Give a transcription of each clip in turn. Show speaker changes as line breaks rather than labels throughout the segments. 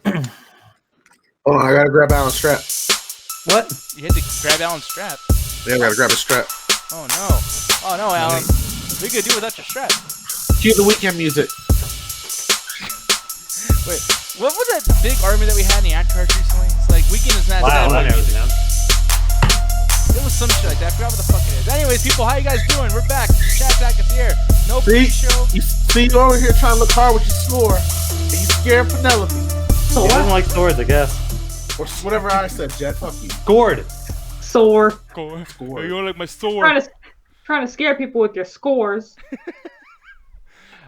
Hold on, I gotta grab Alan's strap.
What?
You had to grab Alan's strap.
Yeah, I gotta grab his strap.
Oh no. Oh no, Alan. What are you gonna do without your strap?
Cue the weekend music.
Wait, what was that big argument that we had in the ad cards recently? It's like Weekend is not
Wow,
sad.
man.
It was some shit like that. I forgot what the fuck it is. Anyways, people, how you guys doing? We're back. Chat back is here. No pre-show.
You see you over here trying to look hard with your snore, and you scared Penelope.
So what? I don't like swords, I guess.
Or whatever I said, Jet. Fuck you.
Gourd.
Sore.
Score. You don't like my sword.
Trying to scare people with your scores.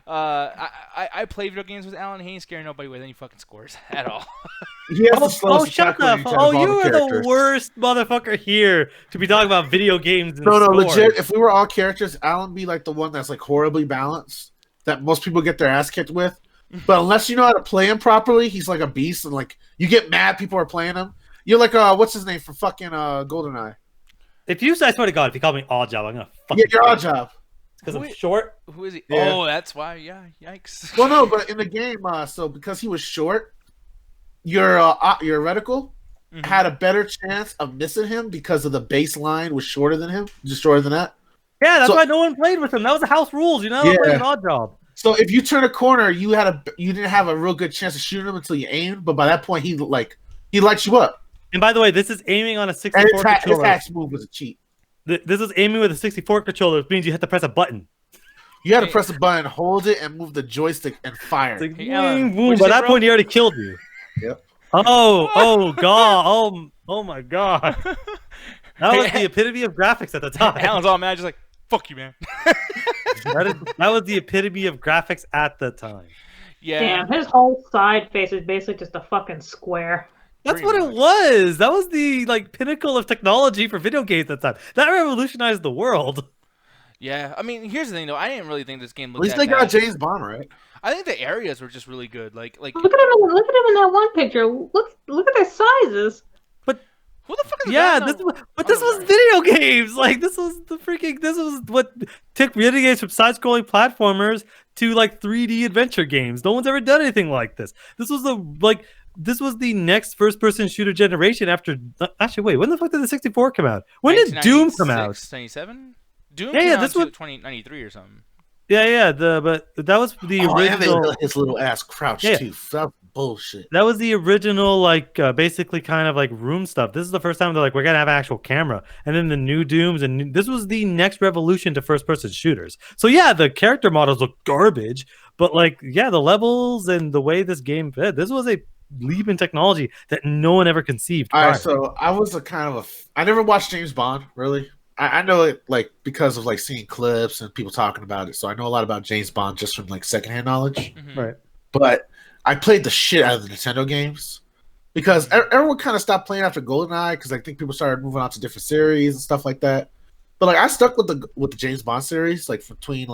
I play video games with Alan. He ain't scaring nobody with any fucking scores at all.
Shut up! Oh, you are the worst motherfucker here to be talking about video games. And
no,
scores.
legit. If we were all characters, Alan be like the one that's like horribly balanced that most people get their ass kicked with. But unless you know how to play him properly, he's like a beast, and like you get mad people are playing him. You're like what's his name from fucking GoldenEye?
I swear to God, if you call me Oddjob, I'm gonna fucking.
Yeah, you're Oddjob.
Because I'm short.
Who is he?
Yeah.
Oh, that's why. Yeah, yikes.
Well, no, but in the game, so because he was short, your reticle had a better chance of missing him because of the baseline was shorter than him, just shorter than that.
Yeah, that's why no one played with him. That was the house rules, you know.
Yeah.
Playing an Oddjob.
So if you turn a corner, you didn't have a real good chance of shooting him until you aimed. But by that point, he lights you up.
And by the way, this is aiming on a 64
and his
controller.
axe move was a cheat.
This is aiming with a 64 controller, which means you have to press a button.
You had to press a button, hold it, and move the joystick and fire.
Like,
hey, Alan,
boom. By that point, he already killed you.
Yep.
Oh God! Oh my God! That was the epitome of graphics at the time.
Alan's all mad, just like fuck you, man.
that was the epitome of graphics at the time.
Yeah.
Damn, his whole side face is basically just a fucking square.
That's what it was. That was the pinnacle of technology for video games at the time. That revolutionized the world.
Yeah, I mean, here's the thing though. I didn't really think this game looked.
At least
that
they got
bad.
James Bond right.
I think the areas were just really good. Like.
Look at him in that one picture. Look at their sizes.
But
who the fuck is
yeah,
that?
this was video games. Like this was what took video games from side-scrolling platformers to 3D adventure games. No one's ever done anything like this. This was the next first-person shooter generation after. Actually, wait. When the fuck did the 64 come out? When did Doom come out?
97. Doom
yeah,
came out
this
in
was
2093 or something.
Yeah. But that was the original.
His little ass crouched too. That bullshit.
That was the original, basically kind of room stuff. This is the first time they're we're gonna have an actual camera, and then the new Dooms, and this was the next revolution to first-person shooters. So yeah, the character models look garbage, but the levels and the way this game fit, this was a leap in technology that no one ever conceived.
All right, so I was I never watched James Bond really. I know it because of seeing clips and people talking about it, so I know a lot about James Bond just from secondhand knowledge.
Mm-hmm.
Right.
But I played the shit out of the Nintendo games because everyone kind of stopped playing after GoldenEye because I think people started moving on to different series and stuff like that. But I stuck with the James Bond series, between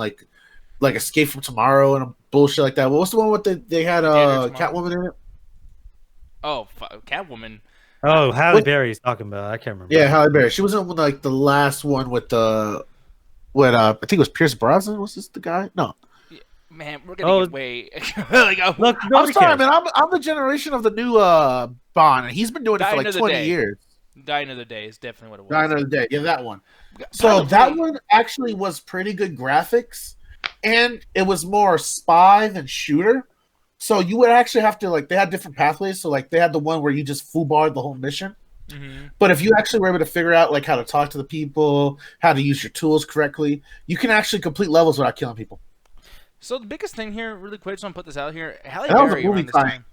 Escape from Tomorrow and a bullshit like that. What was the one with they had Catwoman in it?
Oh, Catwoman.
Oh, Halle Berry's talking about. I can't remember.
Yeah, Halle Berry. She was in the last one with I think it was Pierce Brosnan. Was this the guy? No.
Yeah, man, we're gonna get way.
Look, I'm sorry, man. I'm the generation of the new Bond, and he's been doing it for 20 years.
Die Another Day is definitely what it was.
Die Another Day, yeah, that one. So that one actually was pretty good graphics, and it was more spy than shooter. So you would actually have to they had different pathways. So they had the one where you just foobarred the whole mission. Mm-hmm. But if you actually were able to figure out how to talk to the people, how to use your tools correctly, you can actually complete levels without killing people.
So the biggest thing here, really quick, just want to put this out here. Halle Berry around this time.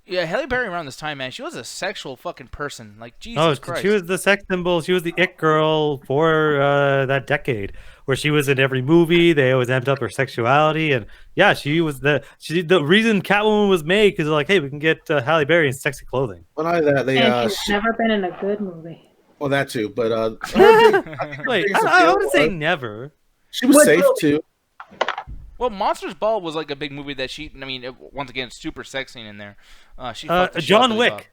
Yeah, Halle Berry around this time, man, she was a sexual fucking person. Jesus Christ.
She was the sex symbol. She was the it girl for that decade, where she was in every movie. They always amped up her sexuality, and yeah, she was the reason Catwoman was made because hey, we can get Halle Berry in sexy clothing.
Well, not that
and she's never been in a good movie.
Well, that too, but
wait, I wouldn't say never.
She was safe too.
Well, Monsters Ball was a big movie that once again, super sexy in there. She
John Wick.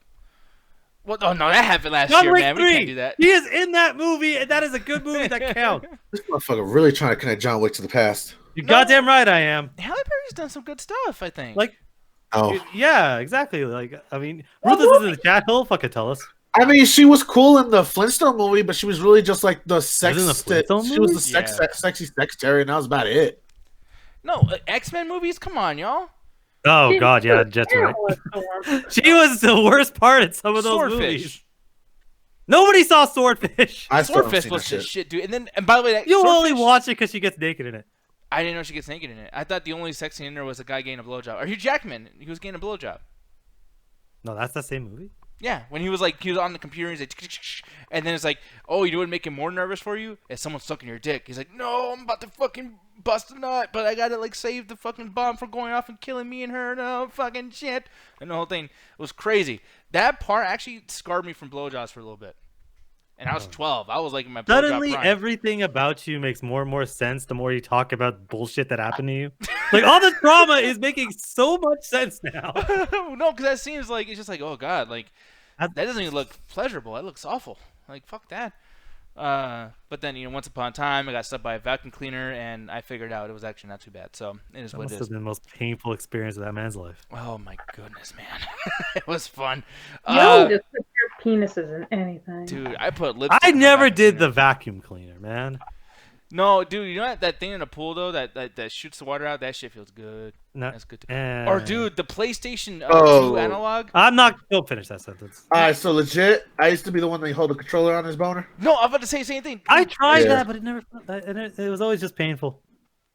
Well, oh no, that happened last
John
year,
Wick
man.
3.
We can't do that.
He is in that movie, and that is a good movie that counts.
This motherfucker really trying to connect John Wick to the past.
You're goddamn right I am.
Halle Berry's done some good stuff, I think.
Oh.
Yeah, exactly. Like, I mean, Ruthless is in the chat. He'll fucking tell us.
I mean, she was cool in the Flintstone movie, but she was really just like the sex. She was the sexy secretary, and that was about it.
No, X-Men movies. Come on, y'all.
Oh God, yeah, Jet's right. She was the worst part in some of those movies. Nobody saw Swordfish.
Swordfish was just shit, dude. And by the way,
you only watch it because she gets naked in it.
I didn't know she gets naked in it. I thought the only sex scene in there was a guy getting a blowjob. Or Hugh Jackman. He was getting a blowjob.
No, that's the same movie.
Yeah, when he was on the computer, he's like, and then it's like, oh, you know what would make it more nervous for you? If someone's sucking your dick. He's like, no, I'm about to fucking bust a nut, but I gotta like save the fucking bomb from going off and killing me and her. No fucking shit. And the whole thing was crazy. That part actually scarred me from blowjobs for a little bit. And I was 12. I was like in my blowjob
Suddenly,
prime.
everything about you makes more and more sense the more you talk about bullshit that happened to you. Like, all the trauma is making so much sense now.
No, because that seems like, it's just like, oh, God, like, that doesn't even look pleasurable. That looks awful. Like, fuck that. But then, once upon a time, I got stuck by a vacuum cleaner, and I figured out it was actually not too bad. So, it is what it is. That must have been the most painful experience of that man's life. Oh, my goodness, man. It was fun.
Just put your penises in anything.
Dude, I put lipstick
I never did the vacuum cleaner, man.
No, dude, you know that thing in the pool, though, that shoots the water out? That shit feels good.
No,
that's good. Or, dude, the PlayStation 2 analog?
Don't finish that sentence.
All right, so legit, I used to be the one that hold the controller on his boner.
No, I'm about to say the same thing.
I tried that, but it was always just painful.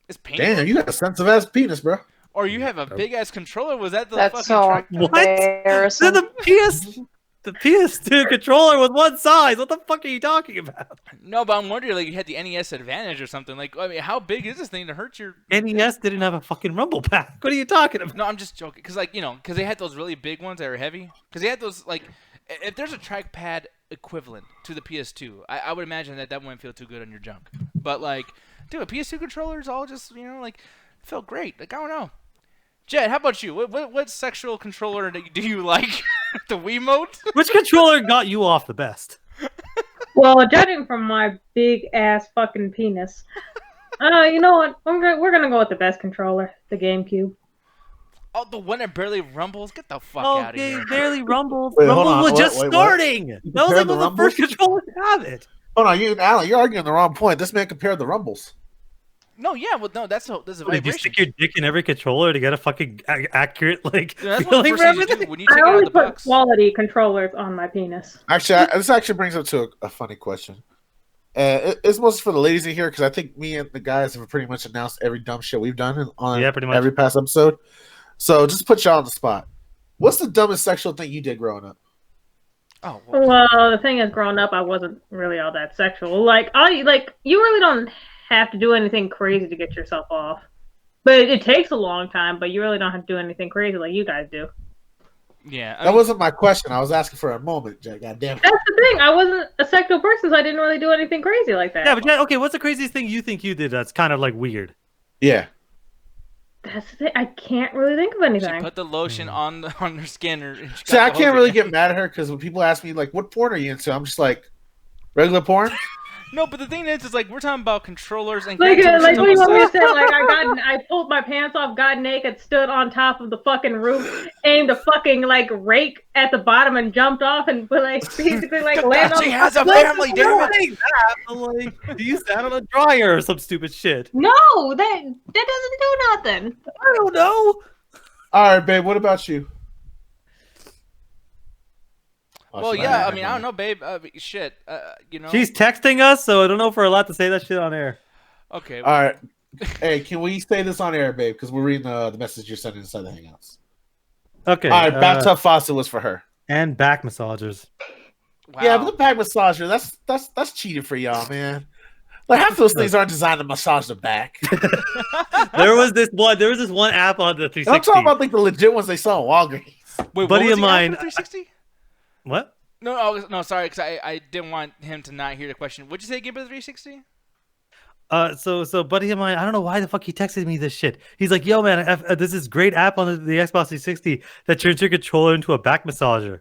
It's painful?
Damn, you got a sensitive-ass penis, bro.
Or you have a big-ass controller? Was that the
That's
fucking
so embarrassing.
The PS2 controller was one size. What the fuck are you talking about?
No, but I'm wondering, like, you had the NES Advantage or something. Like, I mean, how big is this thing to hurt your...
NES didn't have a fucking rumble pack. What are you talking about?
No, I'm just joking. Because, like, because they had those really big ones that were heavy. Because they had those, like... If there's a trackpad equivalent to the PS2, I would imagine that wouldn't feel too good on your junk. But, like, dude, a PS2 controller is all just, like, felt great. Like, I don't know. Jed, how about you? What sexual controller do you like? The Wiimote?
Which controller got you off the best?
Well, judging from my big ass fucking penis, you know what? We're gonna go with the best controller, the GameCube.
Oh, the one that barely rumbles? Get the fuck out of here!
Barely rumbles.
Wait,
Rumble
on.
was just starting. That was like one of the first controllers to have it.
Hold on, Alan, you're arguing the wrong point. This man compared the rumbles.
No, yeah, well, no, that's a vibration.
Did you stick your dick in every controller to get a fucking accurate, like,
feeling for everything? When you take
I
it out
only
of the
put
box.
quality controllers on my penis.
Actually, this actually brings up to a funny question. It's mostly for the ladies in here because I think me and the guys have pretty much announced every dumb shit we've done on every past episode. So just put y'all on the spot. What's the dumbest sexual thing you did growing up?
Oh,
well, the thing is, growing up, I wasn't really all that sexual. You really don't have to do anything crazy to get yourself off. But it takes a long time, but you really don't have to do anything crazy like you guys do.
Yeah.
That wasn't my question. I was asking for a moment, Jack. God damn it.
That's the thing. I wasn't a sexual person, so I didn't really do anything crazy like that.
Yeah, but okay, what's the craziest thing you think you did that's kind of like weird?
Yeah.
That's the thing. I can't really think of anything.
She put the lotion on her skin.
See, I can't really get mad at her because when people ask me, like, what porn are you into? I'm just like, regular porn?
No, but the thing is like we're talking about controllers and
like what you want me to say? Like I pulled my pants off, got naked, stood on top of the fucking roof, aimed a fucking like rake at the bottom, and jumped off and basically like landed on.
She has a family, damn it!
Like, you sat on a dryer or some stupid shit.
No, that doesn't do nothing.
I don't know.
All right, babe. What about you?
Well, yeah, I mean, I don't know, babe. Shit,
She's texting us, so I don't know if we're allowed to say that shit on air.
Okay.
All right. Hey, can we say this on air, babe? Because we're reading the message you're sending inside the Hangouts.
Okay.
All right, bathtub faucet was for her.
And back massagers.
Wow.
Yeah, but the back massager, that's cheating for y'all, man. Like half those things aren't designed to massage the back.
There was this one app on the 360.
I'm talking about like the legit ones they saw in Walgreens.
Wait,
buddy of mine.
360?
What?
No, sorry, because I didn't want him to not hear the question. What'd you say again for the 360?
So buddy of mine, I don't know why the fuck he texted me this shit. He's like, yo man, this is great app on the Xbox 360 that turns your controller into a back massager.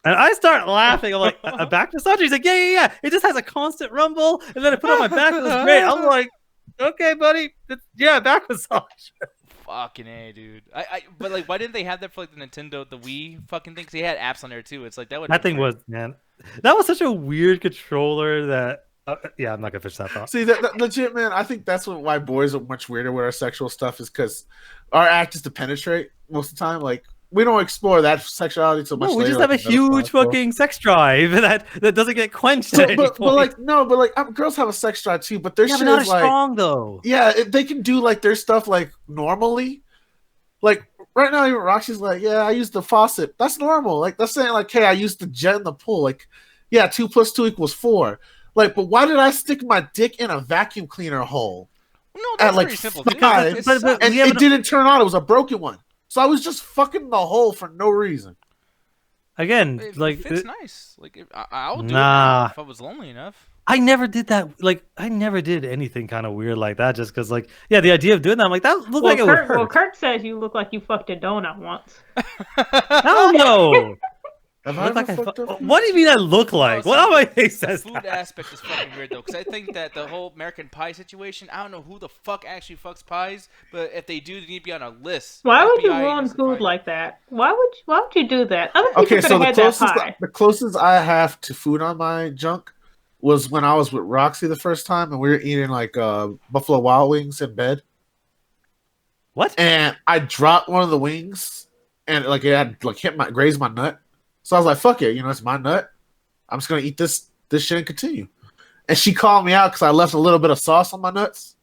And I start laughing. I'm like, a back massager? He's like, yeah. It just has a constant rumble, and then I put it on my back. It was great. I'm like, okay, buddy, back massager.
Fucking A, dude. But like, why didn't they have that for like the Nintendo, the Wii fucking thing? 'Cause they had apps on there too. It's like that would.
That thing was, man. That was such a weird controller that. Yeah, I'm not gonna finish that thought.
See, that legit, man. I think that's why boys are much weirder with our sexual stuff is because our act is to penetrate most of the time. Like we don't explore that sexuality so much.
No, we
later,
just have
like
a huge fucking sex drive that doesn't get quenched at any point.
But girls have a sex drive too. But their shit
but not
is
as strong though.
Yeah, they can do like their stuff like normally. Like right now, even Roxy's like, yeah, I used the faucet. That's normal. Like that's saying like, hey, I used the jet in the pool. Like, yeah, 2 + 2 = 4. Like, but why did I stick my dick in a vacuum cleaner hole?
No, that's
at like
pretty simple.
5,
But
and it didn't turn on. It was a broken one. So I was just fucking the hole for no reason.
Again,
it's nice. Like I'll do it if I was lonely enough.
I never did that. Like I never did anything kind of weird like that. Just because, like, yeah, the idea of doing that, I'm like, that looked like it would hurt.
Well, Kurt says you look like you fucked a donut once.
Hell no.
Fucked up?
What do you mean I look like? What am I says
the food
that?
aspect is fucking weird though, because I think that the whole American Pie situation, I don't know who the fuck actually fucks pies, but if they do, they need to be on a list.
Why would you
FBI
ruin food like that? Why would you do that? Other people
Okay, so
could have had that pie.
the closest I have to food on my junk was when I was with Roxy the first time, and we were eating like Buffalo Wild Wings in bed.
What?
And I dropped one of the wings, and like it had like grazed my nut. So I was like, "Fuck it, it's my nut. I'm just gonna eat this shit and continue." And she called me out because I left a little bit of sauce on my nuts.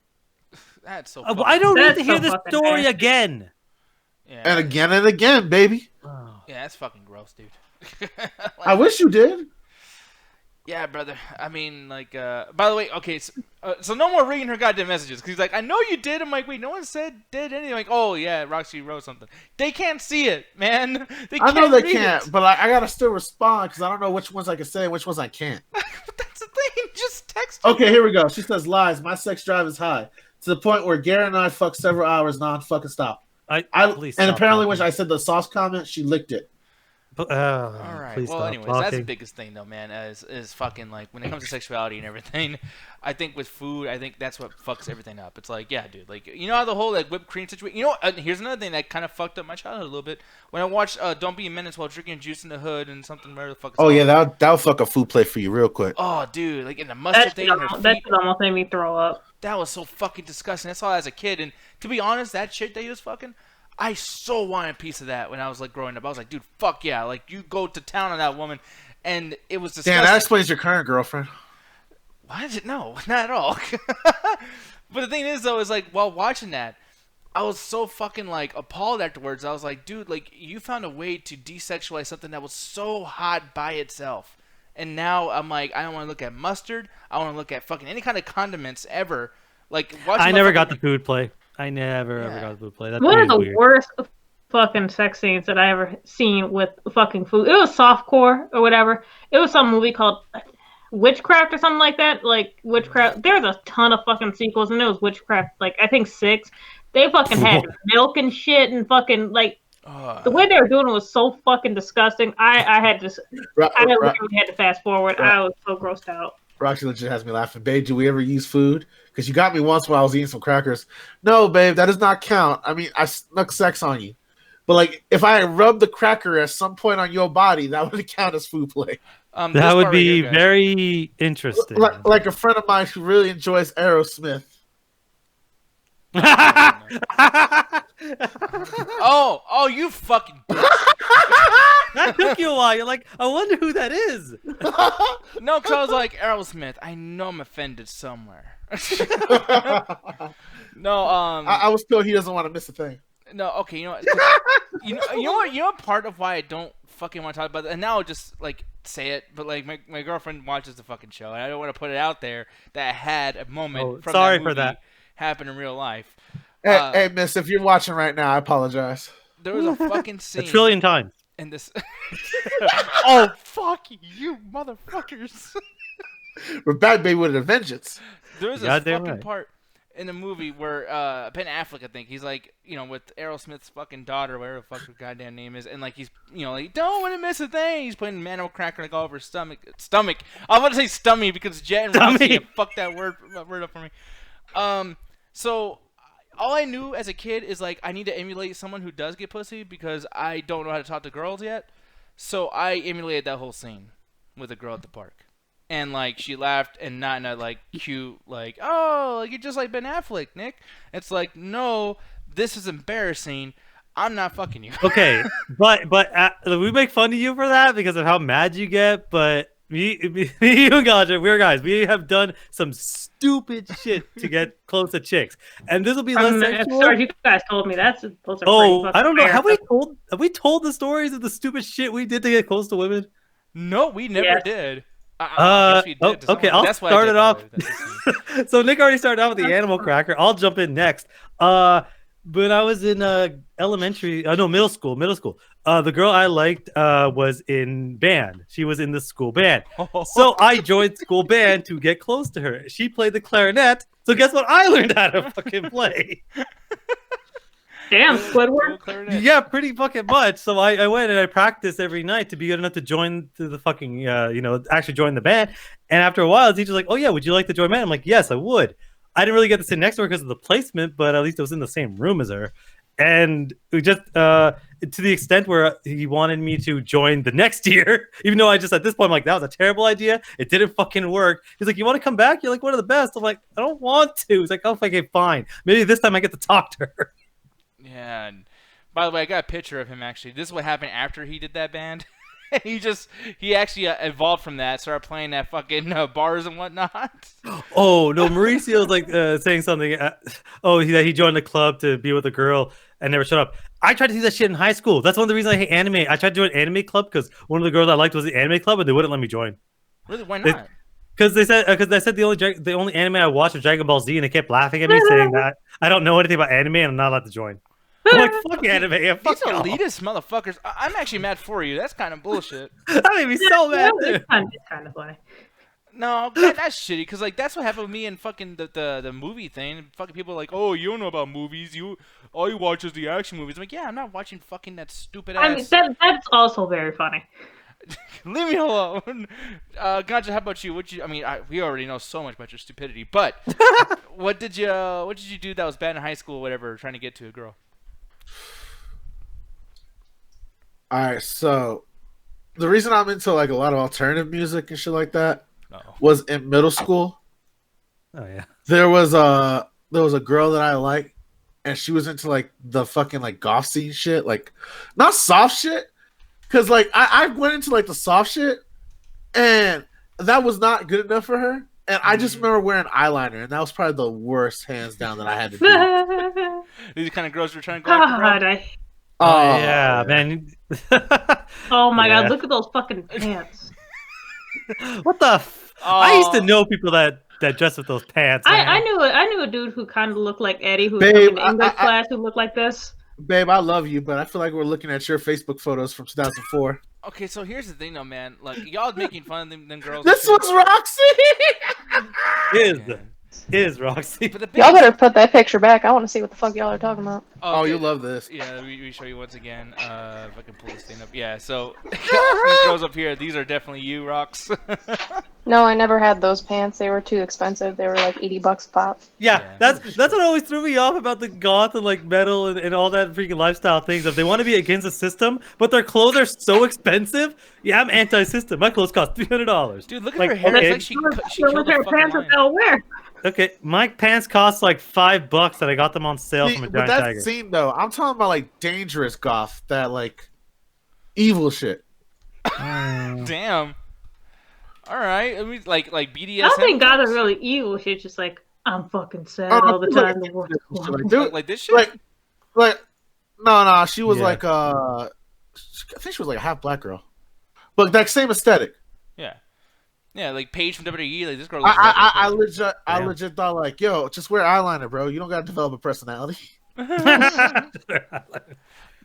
That's so.
I don't need to hear this story again.
Yeah,
and again, baby.
Yeah, that's fucking gross, dude.
I wish you did.
Yeah, brother. I mean, like, by the way, okay, so no more reading her goddamn messages. Because he's like, I know you did. I'm like, wait, no one did anything. Like, oh, yeah, Roxy wrote something. They can't see it, man.
I know they can't, but I got to still respond because I don't know which ones I can say and which ones I can't.
But that's the thing. Just text her.
Okay, here we go. She says, lies. My sex drive is high to the point where Gary and I fucked several hours non-fucking stop. And apparently when I said the sauce comment, she licked it.
All right. Well, anyways, that's the biggest thing, though, man. Is fucking like when it comes to sexuality and everything. I think with food, I think that's what fucks everything up. It's like, yeah, dude, like how the whole like whipped cream situation. Here's another thing that kind of fucked up my childhood a little bit. When I watched "Don't Be a Menace" while drinking juice in the hood and something where the fuck.
Oh yeah, that'll fuck a food plate for you real quick.
Oh, dude, like in the mustard thing.
That almost made me throw up.
That was so fucking disgusting. That's all as a kid, and to be honest, that shit that he was fucking. I so wanted a piece of that when I was like growing up. I was like, dude, fuck yeah! Like you go to town on that woman, and it was disgusting.
Damn, that explains your current girlfriend.
Why did it? No, not at all. But the thing is, though, is like while watching that, I was so fucking like appalled afterwards. I was like, dude, like you found a way to desexualize something that was so hot by itself, and now I'm like, I don't want to look at mustard. I want to look at fucking any kind of condiments ever. Like
I never got the food play. I never ever got the food play. That's
one of the
weird.
worst fucking sex scenes that I ever seen with fucking food. It was softcore or whatever. It was some movie called Witchcraft or something like that. Like Witchcraft. There's a ton of fucking sequels, and it was Witchcraft. Like I think 6. They fucking had milk and shit, and fucking like the way they were doing it was so fucking disgusting. I had to. I literally had to fast forward. I was so grossed out.
Roxy legit has me laughing. Babe, do we ever use food? Because you got me once while I was eating some crackers. No, babe, that does not count. I mean, I snuck sex on you. But, like, if I rubbed the cracker at some point on your body, that would count as food play.
That would be very interesting.
Like a friend of mine who really enjoys Aerosmith.
Oh, you fucking bitch.
That took you a while. You're like, I wonder who that is.
No, because I was like, Aerosmith, I know I'm offended somewhere. No,
I was told he doesn't want to miss a thing.
No, okay, you know what part of why I don't fucking want to talk about it, and now I'll just like say it, but like my girlfriend watches the fucking show, and I don't want to put it out there that I had a moment from
sorry
that movie
for that
happen in real life.
Hey, miss, if you're watching right now, I apologize.
There was a fucking scene
1 trillion times
in this. Oh, fuck you, motherfuckers!
We're back, baby, with a vengeance.
There's a fucking part in the movie where Ben Affleck, I think, he's like, with Aerosmith's fucking daughter, whatever the fuck her goddamn name is, and like he's, like, don't want to miss a thing. He's putting animal cracker like all over his stomach. I want to say stomach because Jet and Roxy fucked that word up for me. So all I knew as a kid is like I need to emulate someone who does get pussy because I don't know how to talk to girls yet. So I emulated that whole scene with a girl at the park, and like she laughed and not in a like cute like oh like you're just like Ben Affleck, Nick. It's like no, this is embarrassing. I'm not fucking you.
Okay, but we make fun of you for that because of how mad you get. But me you and Gotcha, we're guys. We have done some stupid shit to get close to chicks, and this will be less sexual.
Sorry, you guys told me those are
Oh,
pretty
I don't know.
fair.
Have we told the stories of the stupid shit we did to get close to women?
No, we never did. I guess we did
okay, I'll
That's why
start it off.
That's
So Nick already started out with the animal cracker. I'll jump in next. When I was in middle school. The girl I liked was in band. She was in the school band. So I joined school band to get close to her. She played the clarinet. So guess what I learned how to fucking play?
Damn, Squidward.
Yeah, pretty fucking much. So I went and I practiced every night to be good enough to join the fucking, actually join the band. And after a while, the teacher's like, oh yeah, would you like to join band? I'm like, yes, I would. I didn't really get to sit next to her because of the placement, but at least I was in the same room as her. And we just, to the extent where he wanted me to join the next year, even though I just, at this point, I'm like, that was a terrible idea. It didn't fucking work. He's like, you want to come back? You're like one of the best. I'm like, I don't want to. He's like, oh, okay, fine. Maybe this time I get to talk to her.
Yeah. And by the way, I got a picture of him actually. This is what happened after he did that band. he actually evolved from that, started playing at fucking bars and whatnot.
Oh no, Mauricio was like saying something. He joined the club to be with a girl and never showed up. I tried to do that shit in high school. That's one of the reasons I hate anime. I tried to join an anime club because one of the girls I liked was the anime club, and they wouldn't let me join.
Really? Why not?
Because I said the only anime I watched was Dragon Ball Z, and they kept laughing at me saying that I don't know anything about anime and I'm not allowed to join. I'm like, fuck anime. Fuck
These elitist motherfuckers. I'm actually mad for you. That's kind of bullshit.
That made me so mad.
It's kind of funny.
No, that's shitty. Because like that's what happened with me in fucking the movie thing. Fucking people are like, oh, you don't know about movies. All you watch is the action movies. I'm like, yeah, I'm not watching fucking that stupid ass.
I mean, that's also very funny.
Leave me alone. Ganja, how about you? We already know so much about your stupidity. But what did you do that was bad in high school, or whatever, trying to get to a girl?
All right, so the reason I'm into like a lot of alternative music and shit like that was in middle school.
Oh yeah,
there was a girl that I liked, and she was into like the fucking like goth scene shit, like not soft shit, because like I went into like the soft shit, and that was not good enough for her. And I just remember wearing eyeliner, and that was probably the worst, hands down, that I had to do.
These kind of girls were trying to go after.
Oh yeah, man.
Oh my god, look at those fucking pants.
What the? I used to know people that dress with those pants.
I knew a dude who kind of looked like Eddie, who was in English class, who looked like this.
Babe, I love you, but I feel like we're looking at your Facebook photos from 2004.
Okay, so here's the thing, though, man. Like, y'all making fun of them girls.
This was Roxy!
Is Roxy.
Y'all better put that picture back. I want to see what the fuck y'all are talking about.
Oh, you love this.
Yeah, we show you once again. If I can pull this thing up. Yeah, so these girls up here, these are definitely you, Rox.
No, I never had those pants. They were too expensive. They were like $80 a pop.
Yeah, that's what always threw me off about the goth and like metal and all that freaking lifestyle things. If they want to be against the system, but their clothes are so expensive. Yeah, I'm anti-system. My clothes cost $300.
Dude, look at her hair. It's like she killed her
pants they'll wear.
Okay, my pants cost like $5 that I got them on sale from a giant tiger.
That scene though, I'm talking about like dangerous goth, that like evil shit.
Damn. All right, I mean, like BDSM.
I don't think goth is really evil shit. Just like I'm fucking sad all the time.
Like this shit.
Like no, she was like I think she was like a half black girl, but that same aesthetic.
Yeah. Yeah, like Paige from WWE, like this girl.
I legit thought like, yo, just wear eyeliner, bro. You don't gotta develop a personality.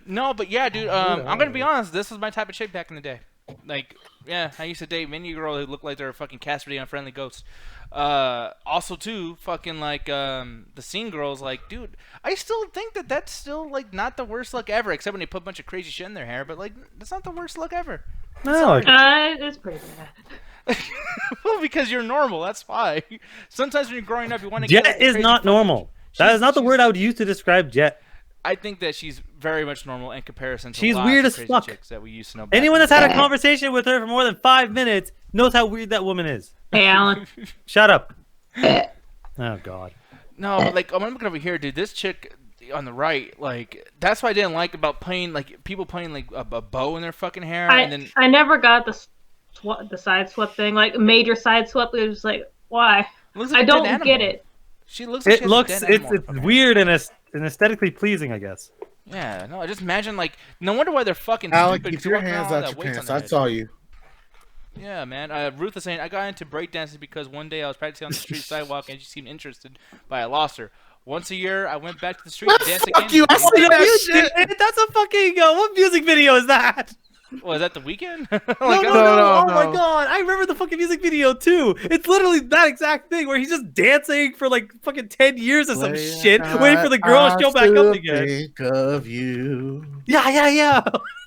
No, but yeah, dude. I'm gonna be honest. This was my type of chick back in the day. Like, yeah, I used to date many girls who looked like they're fucking castrati on Friendly Ghost. Also, too, fucking like the scene girls. Like, dude, I still think that's still like not the worst look ever, except when they put a bunch of crazy shit in their hair. But like, that's not the worst look ever.
No,
it's pretty bad.
Well, because you're normal. That's why. Sometimes when you're growing up, you want to.
Jet is not normal. That is not the word I would use to describe Jet.
I think that she's very much normal in comparison to
She's
lots
weird
of
as
crazy
fuck.
chicks that we used to know.
Anyone that's had a conversation with her for more than 5 minutes knows how weird that woman is.
Hey, Alan.
Shut up. Oh God.
No, but like I'm looking over here, dude. This chick on the right, like that's what I didn't like about playing like people playing like a bow in their fucking hair, and then
I never got the side swap thing, like major side swap. It was like, why?
looks like
I
a dead
don't
animal.
get it.
She looks. Like
It's weird and aesthetically pleasing, I guess.
Yeah, no. Just imagine like no wonder why they're fucking
Alec,
stupid.
keep
'cause
your
they're walking
hands
around
out
with
your
that weights
pants.
on
I
their
saw
head.
you.
Yeah, man. Ruth is saying I got into breakdancing because one day I was practicing on the street sidewalk and she seemed interested, but I lost her. Once a year, I went back to the street to dance
Fuck
again.
you! I see that shit.
That's a fucking what music video is that?
Was that the weekend?
No.
Oh
My God, I remember the fucking music video too. It's literally that exact thing where he's just dancing for like fucking 10 years or some shit, waiting for the girl to show back up again.
Think of you.
Yeah.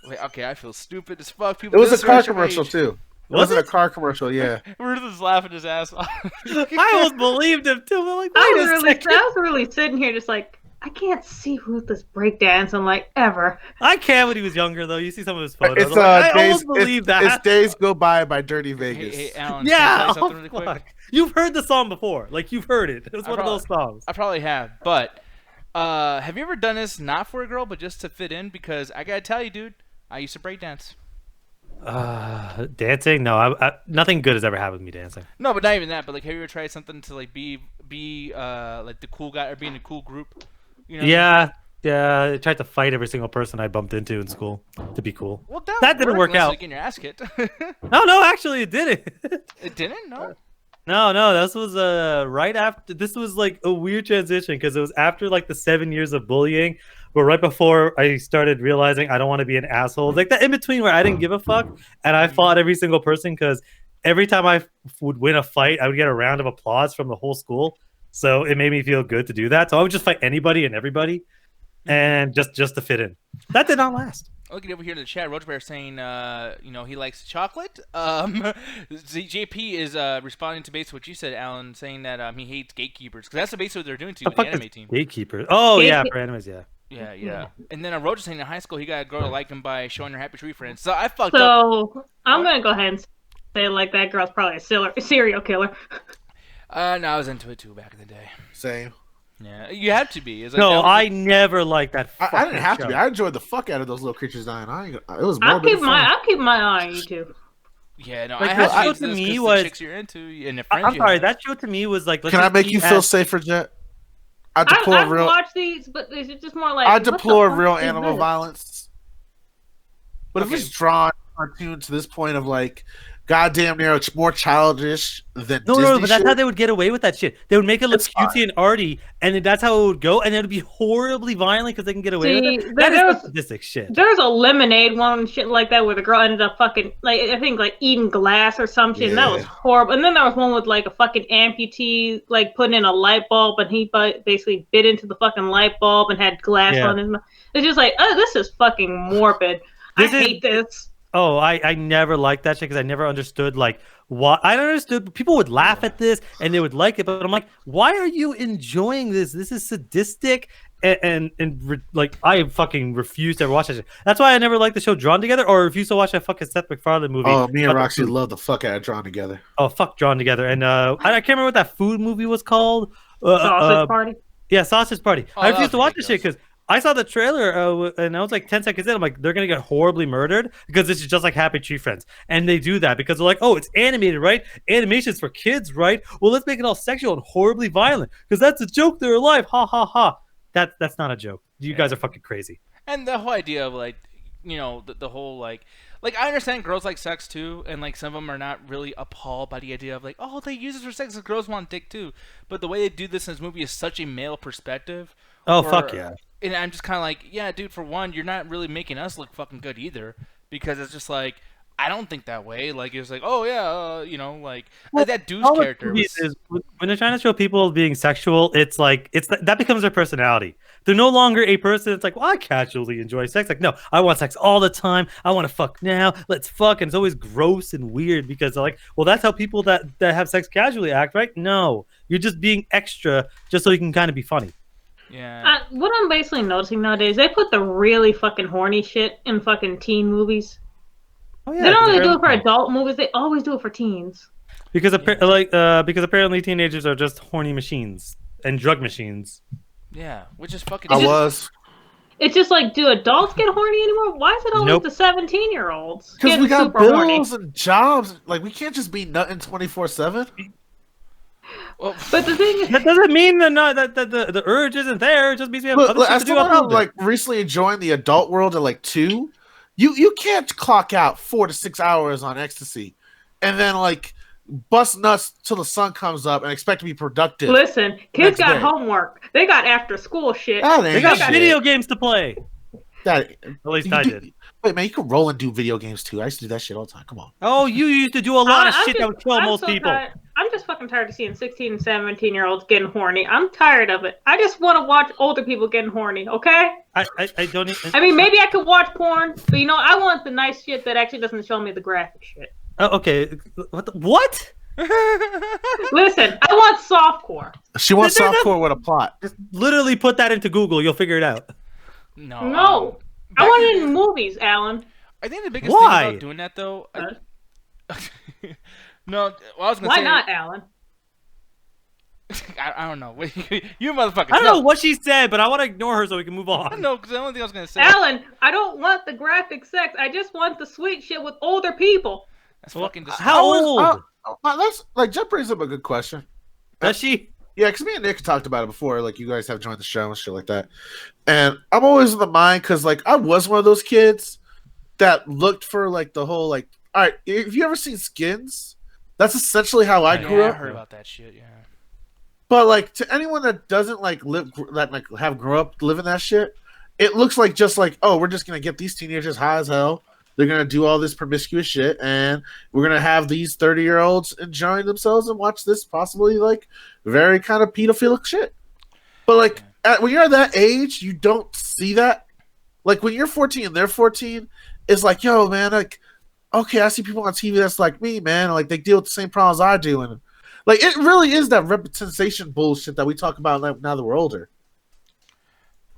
Wait, okay, I feel stupid as fuck.
It
People
was a
this
car
rush of
commercial
age.
too.
Was
Wasn't
it?
a car commercial? Yeah.
Ruth is laughing his ass off.
I almost believed him too. I'm like,
I
wait a second.
was really sitting here just like, I can't see Ruthless breakdancing like ever.
I can when he was younger though. You see some of his photos.
It's
I'm like, I
days.
almost believe that.
It's Days Go By Dirty Vegas.
Hey, Alan,
Yeah.
can I tell you something
Oh,
really quick?
fuck. You've heard the song before. Like you've heard it. It was one of those songs.
I probably have, but have you ever done this not for a girl, but just to fit in? Because I gotta tell you, dude, I used to breakdance.
Dancing? No, I nothing good has ever happened with me dancing.
No, but not even that. But like, have you ever tried something to like be like the cool guy or be in a cool group? You know?
Yeah. I tried to fight every single person I bumped into in school to be cool.
Well,
that didn't work out.
Getting your ass kicked.
No, actually, it didn't.
It didn't? No.
No, this was right after. This was like a weird transition because it was after like the 7 years of bullying, but right before I started realizing I don't want to be an asshole. Like that in between where I didn't give a fuck and I fought every single person because every time I would win a fight, I would get a round of applause from the whole school. So it made me feel good to do that. So I would just fight anybody and everybody, and just to fit in. That did not last.
Looking over here in the chat, Roach Bear saying, he likes chocolate. JP is responding to basically what you said, Alan, saying that he hates gatekeepers because that's basically what they're doing to the anime team.
Gatekeepers. Oh yeah, for animes, yeah.
Yeah. And then Roach is saying in high school he got a girl to like him by showing her Happy Tree Friends. So I fucked up.
So I'm gonna go ahead and say like that girl's probably a serial killer.
No, I was into it too back in the day.
Same.
Yeah, you have to be. It's like,
No, I never liked that.
I didn't have to be. I enjoyed the fuck out of those little creatures dying. It was more
I'll keep my eye on you too.
Yeah, no,
Like,
I had
that show
to
to
me
me
the
was.
chicks you're into and the friends
I'm
you
sorry,
have.
that show to me was like.
Can I make you feel safer, Jet? I
I've watched these, but it's just more like
I deplore
what the
real
fuck is
animal
this?
violence. But if it's drawn cartoon to this point of like, goddamn near it's more childish than
No,
Disney
but that's
shit.
how they would get away with that shit. They would make it look
It's
cutesy and arty, and then that's how it would go, and it would be horribly violent because they can get away with it. That is sadistic shit.
There's a Lemonade one shit like that where the girl ended up fucking like I think like eating glass or some shit. And that was horrible. And then there was one with like a fucking amputee like putting in a light bulb, and he basically bit into the fucking light bulb and had glass on his mouth. It's just like, oh, this is fucking morbid. I hate this.
Oh, I never liked that shit because I never understood like what I understood. People would laugh at this and they would like it, but I'm like, why are you enjoying this? This is sadistic and like I fucking refuse to ever watch that shit. That's why I never liked the show Drawn Together or refuse to watch that fucking Seth MacFarlane movie.
Oh, me and Roxy love the fuck out of Drawn Together.
Oh, fuck Drawn Together. And I can't remember what that food movie was called.
Sausage Party.
Yeah, Sausage Party.
Oh,
I refused to watch this shit because I saw the trailer and I was like 10 seconds in. I'm like, they're going to get horribly murdered because this is just like Happy Tree Friends. And they do that because they're like, oh, it's animated, right? Animation's for kids, right? Well, let's make it all sexual and horribly violent because that's a joke. They're alive. Ha, ha, ha. That's not a joke. You guys are fucking crazy.
And the whole idea of like, the whole like I understand girls like sex too, and like some of them are not really appalled by the idea of like, oh, they use this for sex, and girls want dick too. But the way they do this in this movie is such a male perspective.
Oh, fuck yeah.
And I'm just kind of like, yeah, dude, for one, you're not really making us look fucking good either, because it's just like, I don't think that way. Like, it's like, oh yeah, like that dude's character.
When they're trying to show people being sexual, it's like that becomes their personality. They're no longer a person. It's like, well, I casually enjoy sex. Like, no, I want sex all the time. I want to fuck now. Let's fuck. And it's always gross and weird because they're like, well, that's how people that have sex casually act, right? No, you're just being extra just so you can kind of be funny.
Yeah.
What I'm basically noticing nowadays, they put the really fucking horny shit in fucking teen movies.
Oh, yeah,
They don't really do it for adult movies. They always do it for teens.
Because because apparently teenagers are just horny machines and drug machines.
Yeah, which is fucking.
It's just like, do adults get horny anymore? Why is it always the 17-year-olds?
Because we got bills and jobs. Like, we can't just be nutting 24/7.
Well,
but the thing is,
that doesn't mean that the urge isn't there. It just means we have other shit to do.
I'm like recently enjoying the adult world at like 2. You can't clock out 4 to 6 hours on ecstasy, and then like bust nuts till the sun comes up and expect to be productive.
Listen, kids got homework. They got after school shit.
They got video games to play.
At
least I did.
Wait, man, you can roll and do video games too. I used to do that shit all the time. Come on.
Oh, you used to do a lot of shit that would kill most people.
I'm just fucking tired of seeing 16 and 17-year-olds getting horny. I'm tired of it. I just want to watch older people getting horny, okay?
I don't even...
I mean, maybe I could watch porn, but you know, I want the nice shit that actually doesn't show me the graphic shit.
Oh, okay. What?
Listen, I want softcore.
She wants softcore with a plot.
Just literally put that into Google. You'll figure it out.
No. I want it in movies, Alan.
I think the biggest thing about doing that, though... No, well, I was gonna say...
Why not, Alan?
I don't know. You motherfuckers.
I don't know what she said, but I want to ignore her so we can move on.
No, because the only thing I was gonna say...
Alan, I don't want the graphic sex. I just want the sweet shit with older people.
That's fucking disgusting.
How old?
That's like Jeff brings up a good question.
Does she?
Yeah, because me and Nick talked about it before. Like, you guys have joined the show and shit like that. And I'm always in the mind because, like, I was one of those kids that looked for, like, the whole, like, all right, have you ever seen Skins? That's essentially how I grew up.
I heard about that shit, yeah.
But, like, to anyone that doesn't, like, have grown up living that shit, it looks like just like, oh, we're just going to get these teenagers high as hell. They're going to do all this promiscuous shit, and we're going to have these 30-year-olds enjoying themselves and watch this possibly, like, very kind of pedophilic shit. But, like, when you're at that age, you don't see that. Like, when you're 14 and they're 14, it's like, yo, man, like, okay, I see people on TV that's like me, man. Like, they deal with the same problems I do. And, like, it really is that representation bullshit that we talk about now that we're older.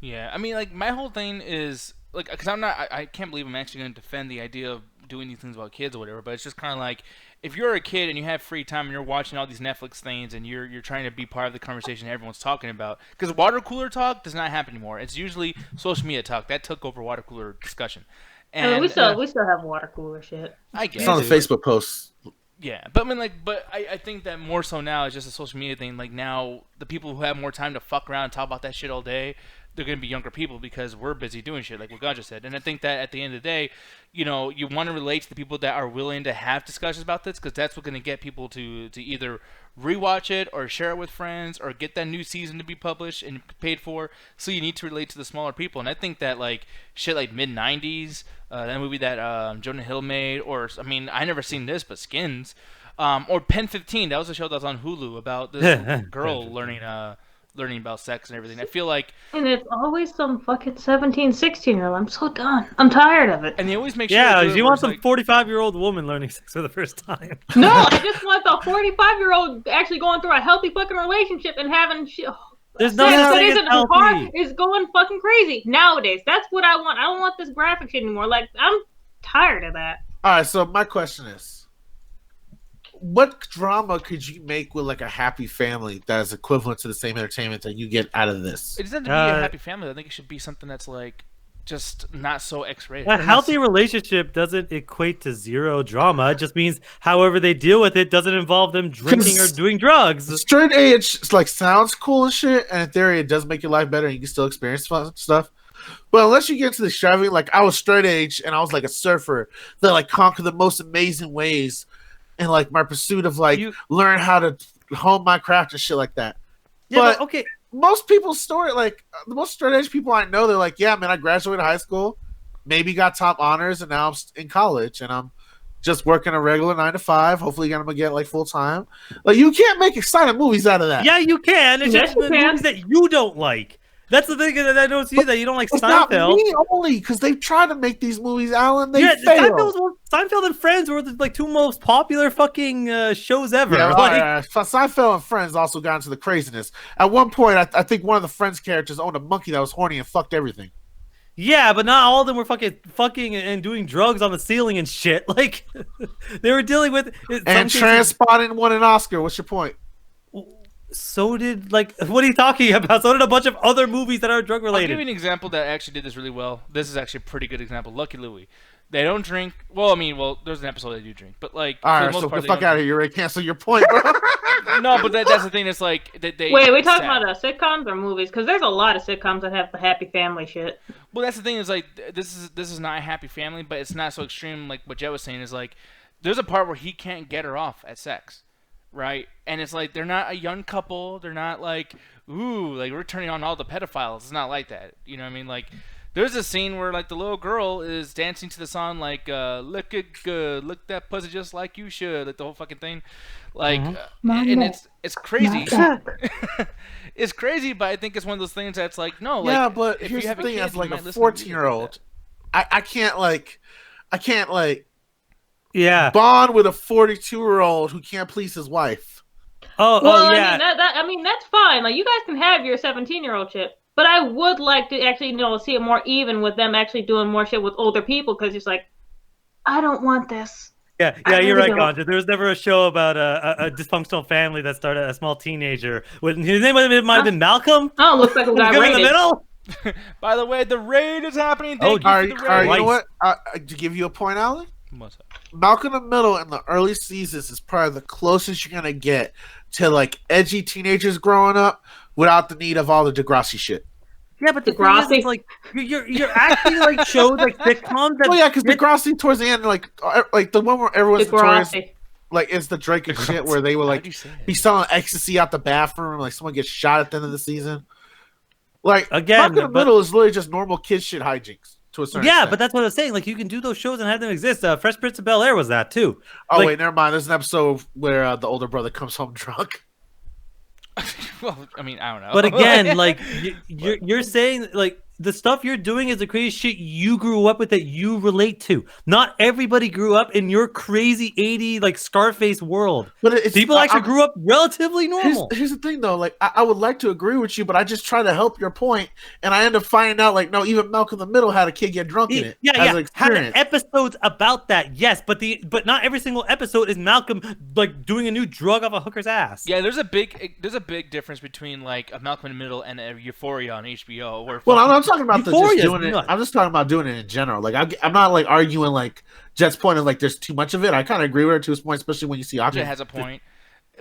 Yeah, I mean, like, my whole thing is... Like, because I can't believe I'm actually going to defend the idea of doing these things about kids or whatever, but it's just kind of like, if you're a kid and you have free time and you're watching all these Netflix things and you're trying to be part of the conversation everyone's talking about, because water cooler talk does not happen anymore. It's usually social media talk. That took over water cooler discussion. And
I mean, we still have water cooler shit.
I guess.
It's on the Facebook posts.
Yeah, but I mean, like, I think that more so now is just a social media thing. Like, now the people who have more time to fuck around and talk about that shit all day, they're going to be younger people because we're busy doing shit, like what God just said. And I think that at the end of the day, you know, you want to relate to the people that are willing to have discussions about this, because that's what's going to get people to either rewatch it or share it with friends or get that new season to be published and paid for. So you need to relate to the smaller people. And I think that, like, shit like mid-90s, that movie that Jonah Hill made, or, I mean, I never seen this, but Skins, or Pen 15, that was a show that was on Hulu about this girl learning about sex and everything. I feel like...
And it's always some fucking 17, 16-year-old. I'm so done. I'm tired of it.
And they always make sure...
Yeah, you want some 45-year-old woman learning sex for the first time.
No, I just want the 45-year-old actually going through a healthy fucking relationship and having shit...
There's no that
isn't hard is going fucking crazy nowadays. That's what I want. I don't want this graphic shit anymore. Like, I'm tired of that.
All right, so my question is, what drama could you make with, like, a happy family that is equivalent to the same entertainment that you get out of this?
It doesn't have to be a happy family. I think it should be something that's, like, just not so X-rated.
A healthy relationship doesn't equate to zero drama. It just means however they deal with it doesn't involve them drinking or doing drugs.
Straight age, like, sounds cool and shit, and in theory it does make your life better and you can still experience fun stuff. But unless you get into the shoving, like, I was straight age and I was like a surfer that, like, conquered the most amazing ways in, like, my pursuit of, like, learn how to hone my craft and shit like that.
Yeah,
but
okay.
Most people's story, like, the most straight edge people I know, they're like, yeah, man, I graduated high school, maybe got top honors, and now I'm in college, and I'm just working a regular 9 to 5. Hopefully, I'm gonna get, like, full time. Like, you can't make exciting movies out of that.
Yeah, you can. It's
Yes,
just the movies that you don't like. That's the thing that I don't see that you don't like
It's
Seinfeld.
not me only because they've tried to make these movies, Alan. They
Yeah,
failed.
Seinfeld and Friends were the like two most popular fucking shows ever.
Yeah,
Like,
Seinfeld and Friends also got into the craziness. At one point, I think one of the Friends characters owned a monkey that was horny and fucked everything.
yeah, but not all of them were fucking and doing drugs on the ceiling and shit. Like, they were dealing with
And Transpotting won an Oscar. What's your point?
So did what are you talking about? So did a bunch of other movies that are drug
I'll
related.
give you an example that actually did this really well. This is actually a pretty good example. Lucky Louie. They don't drink. Well, I mean, there's an episode they do drink, but like,
All
for the
right,
most
so
part,
the fuck out of here. You already canceled your point, bro.
No, but that's the thing. It's like they.
Wait, we talking about sitcoms or movies? Because there's a lot of sitcoms that have the happy family shit.
Well, that's the thing. Is like this is not a happy family, but it's not so extreme. Like what Jet was saying is like, there's a part where he can't get her off at sex, right? And it's like they're not a young couple. They're not like, ooh, like we're turning on all the pedophiles. It's not like that. You know what I mean? Like, there's a scene where like the little girl is dancing to the song like, look it good, look that pussy just like you should, like the whole fucking thing, like, and it's crazy. It's crazy, but I think it's one of those things that's like, no, like,
yeah, but
if
here's
you
the
have a
thing:
kid,
as
you
like a
might listen to music
14-year-old,
like
I can't
Yeah.
bond with a 42-year-old who can't please his wife.
Well,
yeah.
I mean that's fine. Like you guys can have your 17-year-old shit, but I would like to actually see it more even with them actually doing more shit with older people because it's like, I don't want this.
Yeah, you're right, Ganja. There was never a show about a dysfunctional family that started a small teenager. His name might have been Malcolm.
Oh, looks like it got
in
raided.
the middle.
By the way, the raid is happening.
All right,
Thank you for the raid.
you know what? To give you a point, Alan,
What's up?
Malcolm in the Middle in the early seasons is probably the closest you're gonna get to like edgy teenagers growing up without the need of all the Degrassi shit.
Yeah, but the thing is, like you're acting like shows like sitcoms.
Oh yeah, because Degrassi towards the end, like the one where everyone's notorious, like it's the Drake and shit where they were like be selling ecstasy out the bathroom, like someone gets shot at the end of the season. Like
again,
Malcolm in the Middle is literally just normal kid shit hijinks to a certain extent.
But that's what I was saying. Like you can do those shows and have them exist. Fresh Prince of Bel-Air was that too.
Oh
like,
wait, never mind. There's an episode where the older brother comes home drunk.
Well, I mean, I don't know.
But again, like you're saying, like the stuff you're doing is the crazy shit you grew up with that you relate to. Not everybody grew up in your crazy 80 like Scarface world. But people actually grew up relatively normal.
Here's the thing, though. Like I would like to agree with you, but I just try to help your point, and I end up finding out like no, even Malcolm in the Middle had a kid get drunk in it.
Yeah. Had episodes about that, yes, but not every single episode is Malcolm like doing a new drug off a hooker's ass.
Yeah, there's a big difference between like a Malcolm in the Middle and a Euphoria on HBO. Where
I'm talking about just doing it. I'm just talking about doing it in general. Like I'm not like arguing like Jet's point of like there's too much of it. I kind of agree with her to his point, especially when you see
Jet has a point,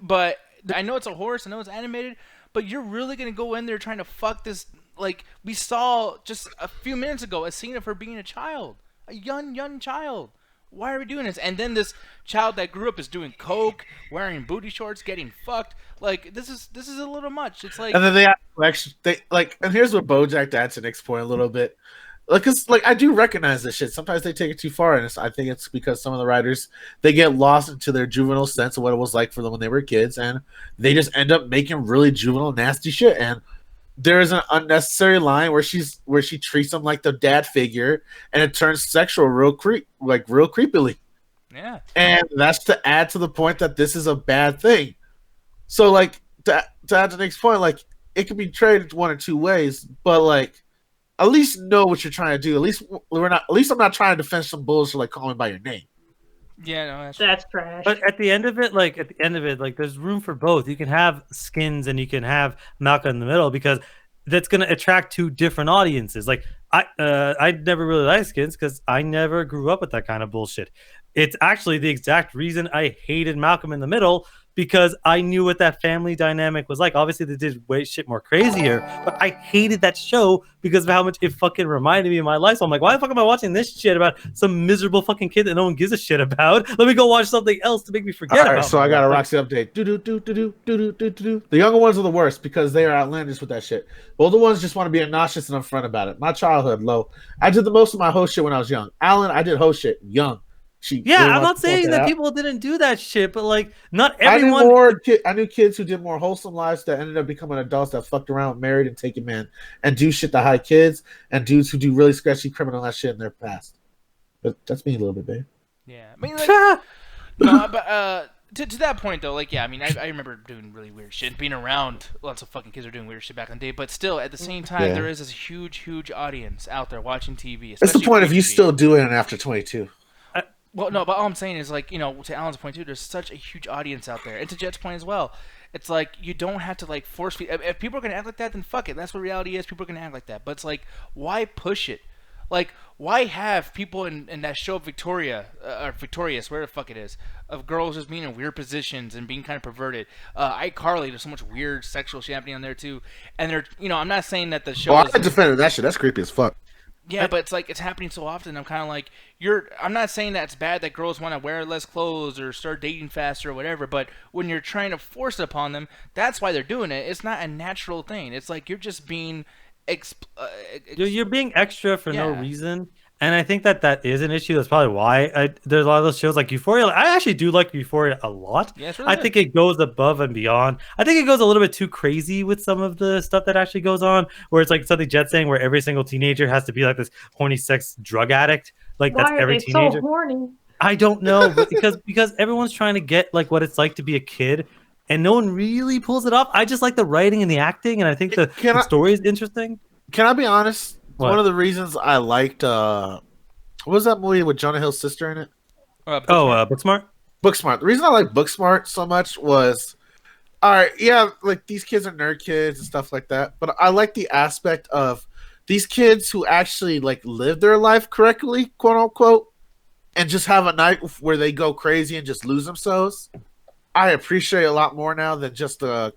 but I know it's a horse. I know it's animated, but you're really gonna go in there trying to fuck this? Like we saw just a few minutes ago a scene of her being a child, a young child. Why are we doing this? And then this child that grew up is doing coke, wearing booty shorts, getting fucked. Like this is a little much. It's like,
and then they like, and here's what BoJack adds to Nick's point a little bit. Like, cause like I do recognize this shit. Sometimes they take it too far, and I think it's because some of the writers they get lost into their juvenile sense of what it was like for them when they were kids, and they just end up making really juvenile, nasty shit. And there is an unnecessary line where she treats him like the dad figure, and it turns sexual real creepily.
Yeah,
and that's to add to the point that this is a bad thing. So like to add to Nick's point, like it can be traded one or two ways, but like at least know what you're trying to do. At least I'm not trying to defend some bullshit like calling by your name.
Yeah, no,
that's trash.
But at the end of it, like there's room for both. You can have Skins and you can have Malcolm in the Middle because that's going to attract two different audiences. Like I never really liked Skins because I never grew up with that kind of bullshit. It's actually the exact reason I hated Malcolm in the Middle because I knew what that family dynamic was like. Obviously, they did way shit more crazier, but I hated that show because of how much it fucking reminded me of my life. So I'm like, why the fuck am I watching this shit about some miserable fucking kid that no one gives a shit about? Let me go watch something else to make me forget about.
So I got a Roxy update. The younger ones are the worst because they are outlandish with that shit. The older ones just want to be obnoxious and upfront about it. My childhood, low. I did the most of my host shit when I was young. Alan, I did host shit young.
Yeah,
really
I'm not
wants to point
saying that
out.
people didn't do that shit, but like not everyone.
I knew kids who did more wholesome lives that ended up becoming adults that fucked around, married, and taken men, and do shit to hide kids, and dudes who do really sketchy criminal ass shit in their past. But that's me a little bit, babe.
Yeah, I mean, like, no, but to that point though, like, yeah, I mean, I remember doing really weird shit, and being around lots of fucking kids who are doing weird shit back in the day. But still, at the same time, there is this huge audience out there watching TV.
It's the point of you
TV.
still doing it after 22.
Well, no, but all I'm saying is, like, you know, to Alan's point too, there's such a huge audience out there, and to Jet's point as well. It's like you don't have to like force people. If people are gonna act like that, then fuck it. That's what reality is. People are gonna act like that. But it's like, why push it? Like, why have people in that show Victoria, or Victorious, where the fuck it is, of girls just being in weird positions and being kind of perverted? iCarly, there's so much weird sexual shit happening on there too. And they're, you know, I'm not saying that the show.
I defended that shit. That's creepy as fuck.
Yeah, but it's like it's happening so often. I'm kind of like, I'm not saying that it's bad that girls want to wear less clothes or start dating faster or whatever. But when you're trying to force it upon them, that's why they're doing it. It's not a natural thing. It's like you're just being
you're being extra for no reason, and I think that is an issue. That's probably why there's a lot of those shows like Euphoria. I actually do like Euphoria a lot.
Yeah, it's really good.
think it goes above and beyond. I think it goes a little bit too crazy with some of the stuff that actually goes on, where it's like something Jet's saying, where every single teenager has to be like this horny sex drug addict. Like
Why
that's every
are they
teenager.
so horny?
I don't know, but because everyone's trying to get like what it's like to be a kid. And no one really pulls it off. I just like the writing and the acting, and I think the story is interesting.
Can I be honest?
What?
One of the reasons I liked what was that movie with Jonah Hill's sister in it?
Booksmart?
Booksmart. The reason I like Booksmart so much was, all right, yeah, like these kids are nerd kids and stuff like that, but I like the aspect of these kids who actually like live their life correctly, quote unquote, and just have a night where they go crazy and just lose themselves. I appreciate a lot more now than just the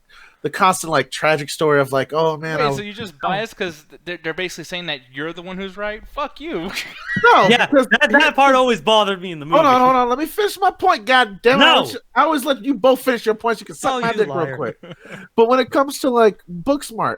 constant like tragic story of like, oh man.
Wait, so you're just biased because they're basically saying that you're the one who's right? Fuck you.
No,
yeah, that part always bothered me in the movie.
Hold on. Let me finish my point. God damn it!
No.
I always let you both finish your points. You can suck my dick real quick. But when it comes to like Booksmart,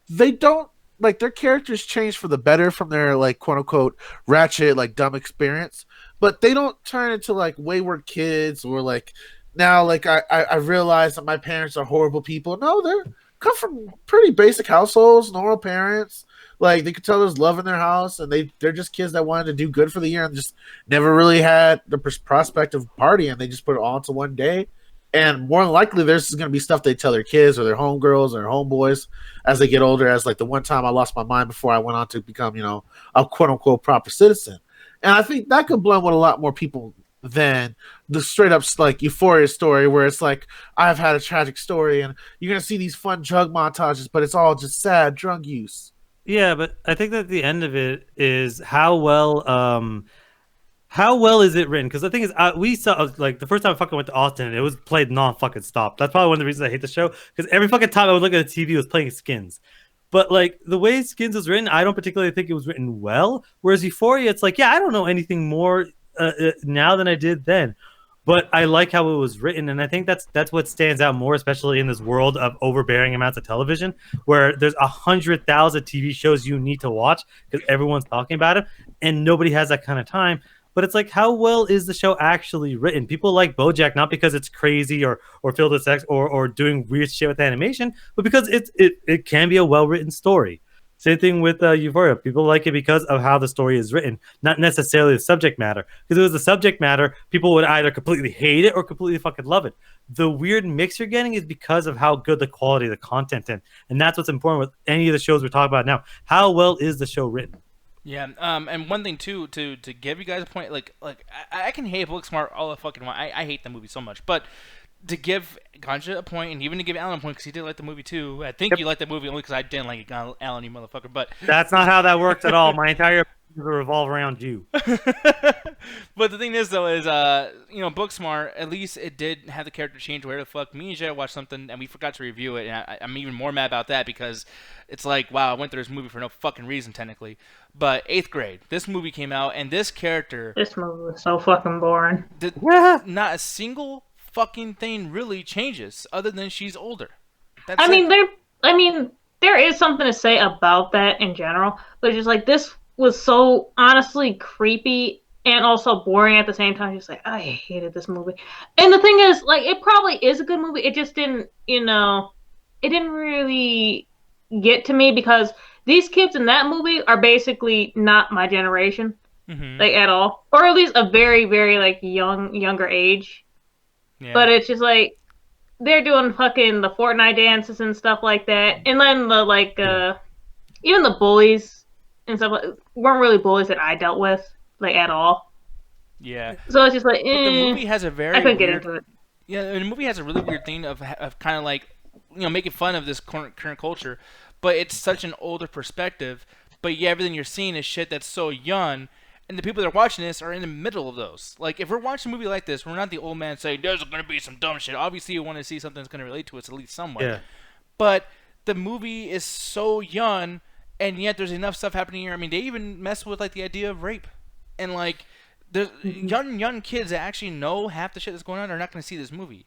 they don't like their characters change for the better from their like quote unquote ratchet like dumb experience, but they don't turn into like wayward kids or like. Now, like I realize that my parents are horrible people. No, they come from pretty basic households, normal parents. Like they could tell there's love in their house, and they're just kids that wanted to do good for the year and just never really had the prospect of partying. They just put it all into one day. And more than likely, there's going to be stuff they tell their kids or their homegirls or homeboys as they get older. As like the one time I lost my mind before I went on to become, a quote unquote proper citizen. And I think that could blend with a lot more people than the straight up like Euphoria story where it's like I've had a tragic story and you're gonna see these fun drug montages, but it's all just sad drug use.
Yeah, but I think that the end of it is how well is it written? Because the thing is, we saw like the first time I fucking went to Austin, and it was played non-fucking stop. That's probably one of the reasons I hate the show. Because every fucking time I would look at the TV, it was playing Skins. But like the way Skins was written, I don't particularly think it was written well. Whereas Euphoria, it's like, yeah, I don't know anything more now than I did then, but I like how it was written, and I think that's what stands out more, especially in this world of overbearing amounts of television, where there's 100,000 TV shows you need to watch because everyone's talking about it, and nobody has that kind of time. But it's like, how well is the show actually written? People like BoJack not because it's crazy or filled with sex or doing weird shit with animation, but because it can be a well written story. Same thing with Euphoria. People like it because of how the story is written, not necessarily the subject matter. Because if it was the subject matter, people would either completely hate it or completely fucking love it. The weird mix you're getting is because of how good the quality of the content is. And that's what's important with any of the shows we're talking about now. How well is the show written?
Yeah, and one thing too, to give you guys a point, like I can hate Booksmart all the fucking while. I hate the movie so much, but to give Ganja a point, and even to give Alan a point, because he did like the movie too. I think you liked the movie only because I didn't like it, Alan, you motherfucker. But
that's not how that works at all. My entire revolve around you.
But the thing is, though, is Booksmart, at least it did have the character change. Where the fuck, me and Jay watched something and we forgot to review it, and I'm even more mad about that because it's like, wow, I went through this movie for no fucking reason, technically. But 8th grade, this movie came out, and this character,
this movie was so fucking boring.
Not a single fucking thing really changes other than she's older.
There is something to say about that in general, but just like this was so honestly creepy and also boring at the same time. Just like, I hated this movie. And the thing is, like, it probably is a good movie. It just didn't, it didn't really get to me because these kids in that movie are basically not my generation, like at all, or at least a very, very like younger age. Yeah. But it's just like they're doing fucking the Fortnite dances and stuff like that, and then the like, even the bullies and stuff weren't really bullies that I dealt with like at all.
Yeah.
So it's just like,
the movie has a very
I couldn't get into it.
Yeah, the movie has a really weird thing of kind of like, making fun of this current culture, but it's such an older perspective. But yeah, everything you're seeing is shit that's so young, and the people that are watching this are in the middle of those. Like, if we're watching a movie like this, we're not the old man saying there's going to be some dumb shit. Obviously, you want to see something that's going to relate to us at least somewhat. Yeah. But the movie is so young, and yet there's enough stuff happening here. I mean, they even mess with like the idea of rape, and like there's young kids that actually know half the shit that's going on are not going to see this movie.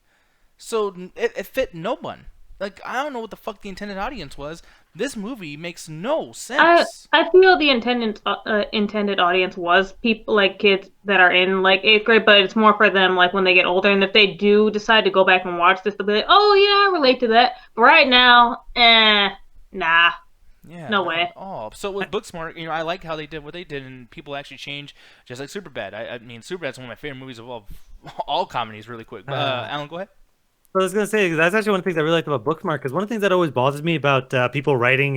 So it fit no one. Like, I don't know what the fuck the intended audience was. This movie makes no sense.
I feel the intended audience was people like kids that are in like 8th grade, but it's more for them like when they get older, and if they do decide to go back and watch this, they'll be like, oh yeah, I relate to that. But right now, nah. Yeah, no way.
Oh, so with Booksmart, I like how they did what they did, and people actually change, just like Superbad. I mean, Superbad's one of my favorite movies of all comedies. Really quick, Alan, go ahead.
Well, I was going to say, that's actually one of the things I really liked about Booksmart, because one of the things that always bothers me about people writing,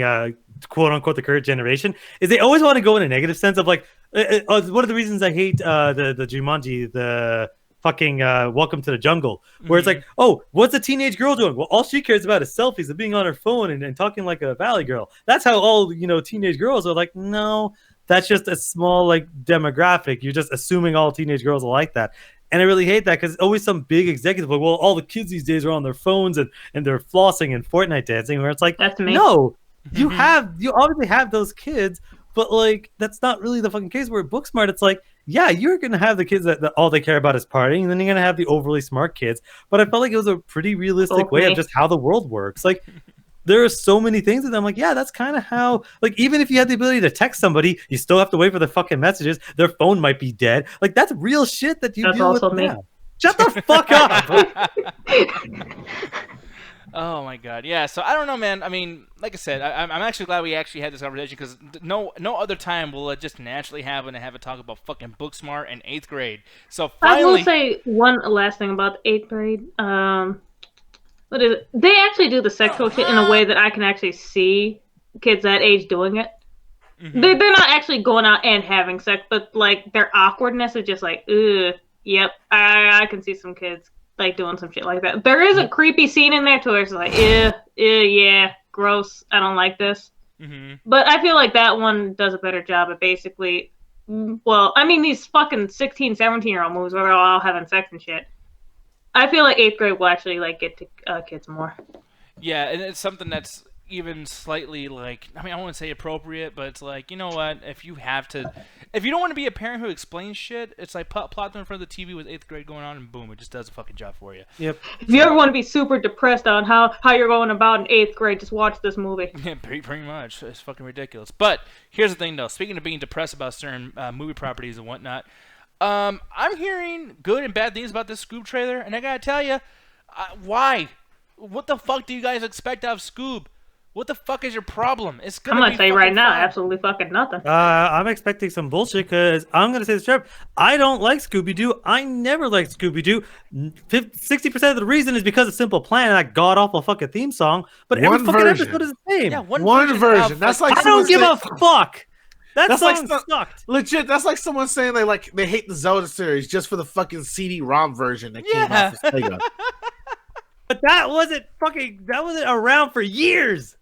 quote-unquote, the current generation, is they always want to go in a negative sense of, like, one of the reasons I hate the Jumanji, the fucking Welcome to the Jungle, where it's like, oh, what's a teenage girl doing? Well, all she cares about is selfies and being on her phone and talking like a valley girl. That's how all, teenage girls are. Like, no, that's just a small, like, demographic. You're just assuming all teenage girls are like that. And I really hate that because it's always some big executive like, well, all the kids these days are on their phones and they're flossing and Fortnite dancing, where it's like,
that's me.
No, you obviously have those kids, but like that's not really the fucking case. Where Booksmart, it's like, yeah, you're gonna have the kids that all they care about is partying, and then you're gonna have the overly smart kids. But I felt like it was a pretty realistic way of just how the world works. Like, there are so many things that I'm like, yeah, that's kind of how, like, even if you had the ability to text somebody, you still have to wait for their fucking messages. Their phone might be dead. Like, that's real shit that you deal with now. Shut the fuck up.
Oh my god, yeah. So I don't know, man. I mean, like I said, I'm actually glad we actually had this conversation, because no other time will it just naturally happen to have a talk about fucking Booksmart and 8th grade. So finally,
I will say one last thing about 8th grade. What is it? They actually do the sexual shit in a way that I can actually see kids that age doing it. Mm-hmm. They're not actually going out and having sex, but like their awkwardness is just like, yep, I can see some kids like doing some shit like that. There is a creepy scene in there too, where it's like, yeah, gross, I don't like this. Mm-hmm. But I feel like that one does a better job at basically, well, I mean, these fucking 16, 17-year-old movies where they're all having sex and shit, I feel like 8th grade will actually like get to kids more.
Yeah, and it's something that's even slightly like, I mean, I wouldn't say appropriate, but it's like, you know what? If you don't want to be a parent who explains shit, it's like plot them in front of the TV with 8th grade going on, and boom, it just does a fucking job for you.
Yep.
If you ever want to be super depressed on how you're going about in 8th grade, just watch this movie.
Yeah, pretty much. It's fucking ridiculous. But here's the thing, though. Speaking of being depressed about certain movie properties and whatnot. I'm hearing good and bad things about this Scoob trailer, and I gotta tell you, why? What the fuck do you guys expect out of Scoob? What the fuck is your problem? It's gonna.
I'm gonna say right now, absolutely fucking nothing.
I'm expecting some bullshit, because I'm gonna say this straight up. I don't like Scooby-Doo. I never liked Scooby-Doo. 60% of the reason is because of Simple Plan and that god awful fucking theme song. But every fucking episode is the same.
Yeah, one version.
That's like
I don't give a fuck. That song sucked.
Legit, that's like someone saying they hate the Zelda series just for the fucking CD-ROM version that came out for Sega.
But that wasn't around for years.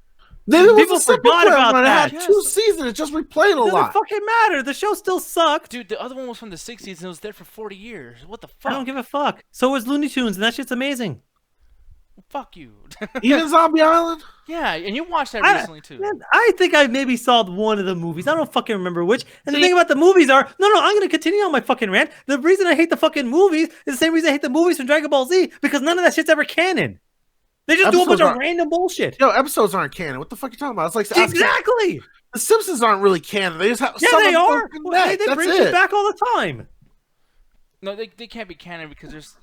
People forgot about that. It had 2 seasons. It just replayed a lot.
It doesn't fucking matter. The show still sucked.
Dude, the other one was from the 60s and it was there for 40 years. What the fuck?
I don't give a fuck. So was Looney Tunes, and that shit's amazing.
Well, fuck you.
Even Zombie Island?
Yeah, and you watched that recently too.
Man, I think I maybe saw one of the movies. I don't fucking remember which. And the thing about the movies are, no, I'm going to continue on my fucking rant. The reason I hate the fucking movies is the same reason I hate the movies from Dragon Ball Z, because none of that shit's ever canon. They just do a bunch of random bullshit.
Yo, episodes aren't canon. What the fuck are you talking about? It's like
exactly.
The Simpsons aren't really canon. They just have
they are. They bring shit back all the time.
No, they can't be canon because there's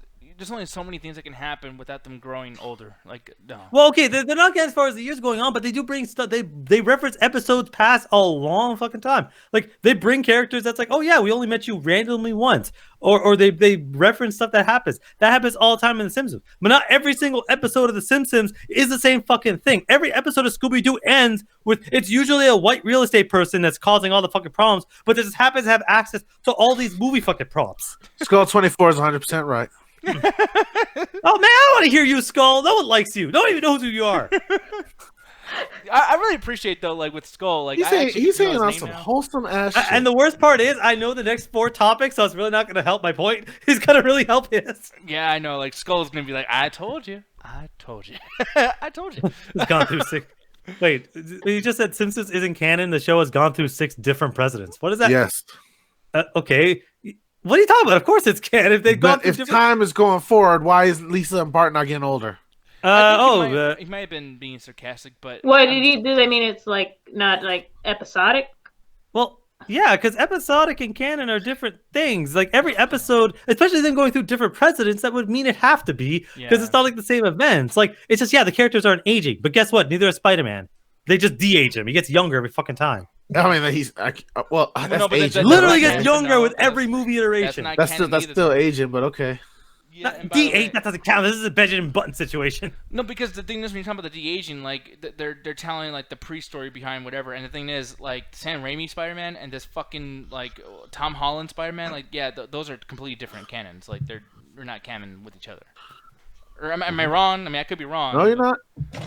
only so many things that can happen without them growing older. Like, no.
Well, okay, they're not getting as far as the years going on, but they do bring stuff. They reference episodes past a long fucking time. Like they bring characters that's like, oh yeah, we only met you randomly once, or they reference stuff that happens. That happens all the time in The Simpsons. But not every single episode of The Simpsons is the same fucking thing. Every episode of Scooby Doo ends with it's usually a white real estate person that's causing all the fucking problems, but this happens to have access to all these movie fucking props.
Skull 24 is 100% right.
Oh man, I don't want to hear you, Skull. No one likes you. No one even knows who you are.
I really appreciate though, like with Skull, like
he's saying on some wholesome ass shit.
And the worst part is, I know the next 4 topics, so it's really not going to help my point. He's going to really help his.
Yeah, I know. Like Skull's going to be like, I told you, I told you, I told you.
It's gone through 6. Wait, you just said Simpsons isn't canon. The show has gone through 6 different presidents. What is that?
Yes.
Okay. What are you talking about? Of course it's canon. If they've gone
if time is going forward, why is Lisa and Bart not getting older?
He might have been being sarcastic, but
what do they mean? It's like not like episodic.
Well, yeah, because episodic and canon are different things. Like every episode, especially them going through different presidents, that would mean it have to be because it's not like the same events. Like it's just the characters aren't aging. But guess what? Neither is Spider-Man. They just de-age him. He gets younger every fucking time.
I mean, he's
literally gets younger with every movie iteration.
That's still aging, but okay.
Yeah,
D8, that doesn't count. This is a Benjamin Button situation.
No, because the thing is, when you're talking about the de-aging, like they're telling like the pre-story behind whatever, and the thing is, like Sam Raimi Spider-Man and this fucking like Tom Holland Spider-Man, like those are completely different canons. Like they're not canon with each other. Or am I wrong? I mean, I could be wrong.
No, you're not.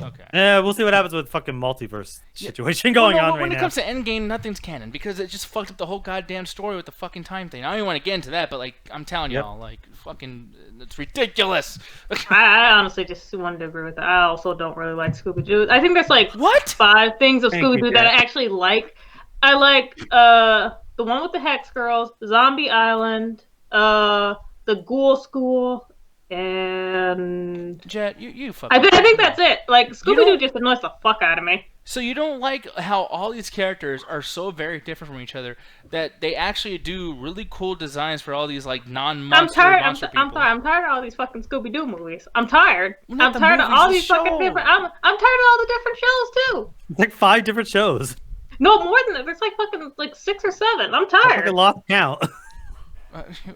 Okay.
Yeah, we'll see what happens with fucking multiverse situation going on right now.
When it comes to Endgame, nothing's canon because it just fucked up the whole goddamn story with the fucking time thing. I don't even want to get into that, but like I'm telling y'all, like fucking, it's ridiculous.
I honestly just wanted to agree with that. I also don't really like Scooby Doo. I think there's like 5 things of Scooby Doo that I actually like. I like the one with the Hex Girls, Zombie Island, the Ghoul School. And
Jet, you fucking.
I think that's it. Like Scooby Doo just annoys the fuck out of me.
So you don't like how all these characters are so very different from each other that they actually do really cool designs for all these like non-monster monster people.
I'm tired of all these fucking Scooby Doo movies. I'm tired. I'm tired of all these fucking different. I'm tired of all the different shows too.
It's like 5 different shows.
No, more than that. There's like fucking like 6 or 7. I'm tired.
I fucking lost count.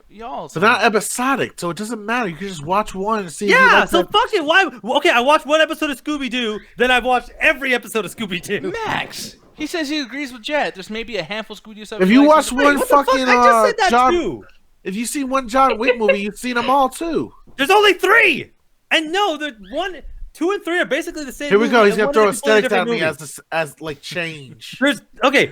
Y'all,
so they're not episodic, so it doesn't matter. You can just watch one and see.
Yeah, so fuck it. Why? Okay, I watched one episode of Scooby Doo, then I've watched every episode of Scooby Doo.
Max, he says he agrees with Jet. There's maybe a handful of Scooby Doo stuff.
If you watch one fucking
I just said that
John,
too.
If you see one John Wick movie, you've seen them all too.
There's only 3, and no, the 1, 2, and 3 are basically the same.
Here we go. He's gonna throw aesthetics at me
movie.
as like change.
There's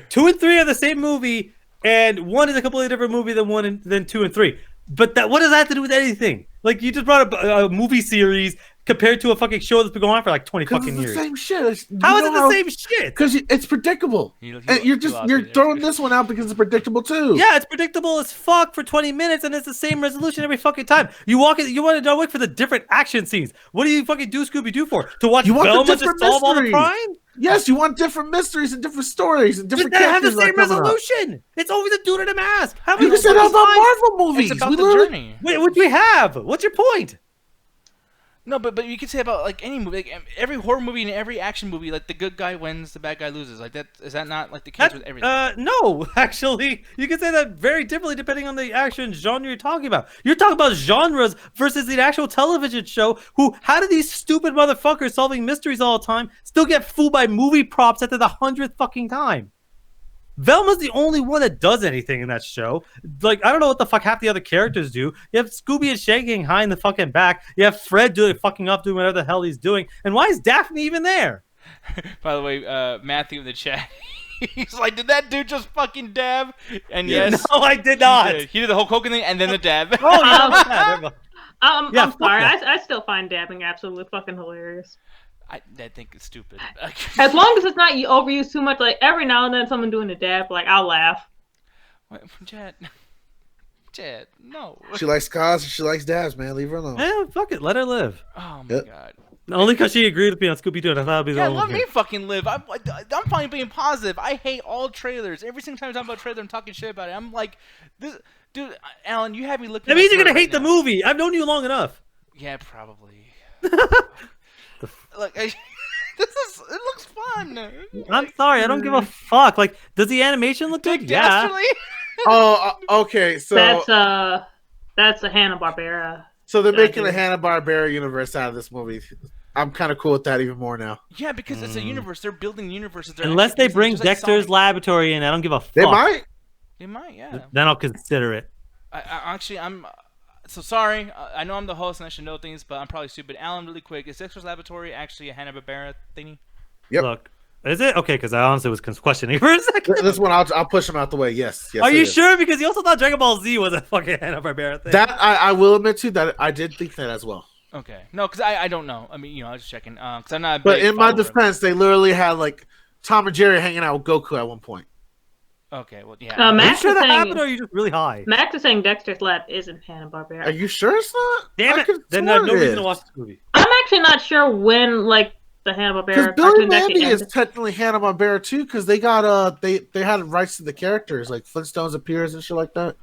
2 and 3 are the same movie, and 1 is a completely different movie than 2 and 3. But what does that have to do with anything? Like, you just brought up a movie series compared to a fucking show that's been going on for like 20 fucking years.
It's the same shit.
How is it the same shit?
Because it's predictable. And you're throwing this one out because it's predictable too.
Yeah, it's predictable as fuck for 20 minutes, and it's the same resolution every fucking time. You want to John Wick for the different action scenes. What do you fucking do Scooby Doo for? To watch Velma just solve all the crime?
Yes, you want different mysteries and different stories and different characters.
Have the same resolution. It's always a dude in a mask.
You can say that about Marvel movies.
It's about the journey.
Wait, what do we have? What's your point?
No, but you can say about like any movie, like every horror movie and every action movie, like the good guy wins, the bad guy loses. Like that is that not like the case with everything?
No, actually, you can say that very differently depending on the action genre you're talking about. You're talking about genres versus the actual television show. How do these stupid motherfuckers solving mysteries all the time still get fooled by movie props after the 100th fucking time? Velma's the only one that does anything in that show. Like, I don't know what the fuck half the other characters do. You have Scooby and Shaggy getting high in the fucking back. You have Fred fucking doing whatever the hell he's doing. And why is Daphne even there?
By the way, Matthew in the chat, he's like, did that dude just fucking dab? And yes.
No, I did not.
He did the whole Hogan thing and then the dab.
I'm sorry. I still find dabbing absolutely fucking hilarious.
I think it's stupid.
As long as it's not overused too much, like every now and then someone doing a dab, like I'll laugh.
Jet. Chad, no.
She likes cars and she likes dabs, man. Leave her alone.
Yeah, fuck it. Let her live.
Oh my god.
Only because she agreed with me on Scooby-Doo, and I thought it'd be the
Yeah,
only
let
one
me fucking live. I'm finally being positive. I hate all trailers. Every single time I talk about a trailer, I'm talking shit about it. I'm like, this, dude, Alan, you have me looking.
That means you're gonna hate the movie. I've known you long enough.
Yeah, probably. Look, it looks fun.
I'm sorry, I don't give a fuck. Like, does the animation look good? Yeah.
Oh, okay. So
that's a Hanna-Barbera.
So they're making a Hanna-Barbera universe out of this movie. I'm kind of cool with that even more now.
Yeah, because it's a universe. They're building universes.
Unless they bring Dexter's Laboratory in, I don't give a fuck.
They might.
They might, yeah.
Then I'll consider it.
I'm so sorry. I know I'm the host and I should know things, but I'm probably stupid. Alan, really quick, is Dexter's Laboratory actually a Hanna-Barbera thingy?
Yep.
Look, is it? Okay, because I honestly was questioning for a second.
This one, I'll push him out the way. Yes.
Are you sure? Because you also thought Dragon Ball Z was a fucking Hanna-Barbera thing.
That I will admit to that I did think that as well.
Okay. No, because I don't know. I mean, I was just checking. Because I'm not.
But in my defense, they literally had like Tom and Jerry hanging out with Goku at one point.
Okay. Well, yeah.
Max
sure
is
that
saying,
happened, or are you just really high?
Max is saying Dexter's Lab isn't Hanna-Barbera.
Are you sure it's not?
Damn it! Then no reason to watch the movie.
I'm actually not sure when the Hanna-Barbera.
Because Billy Mandy is technically Hanna-Barbera too, because they got they had rights to the characters, like Flintstones appears and shit like that.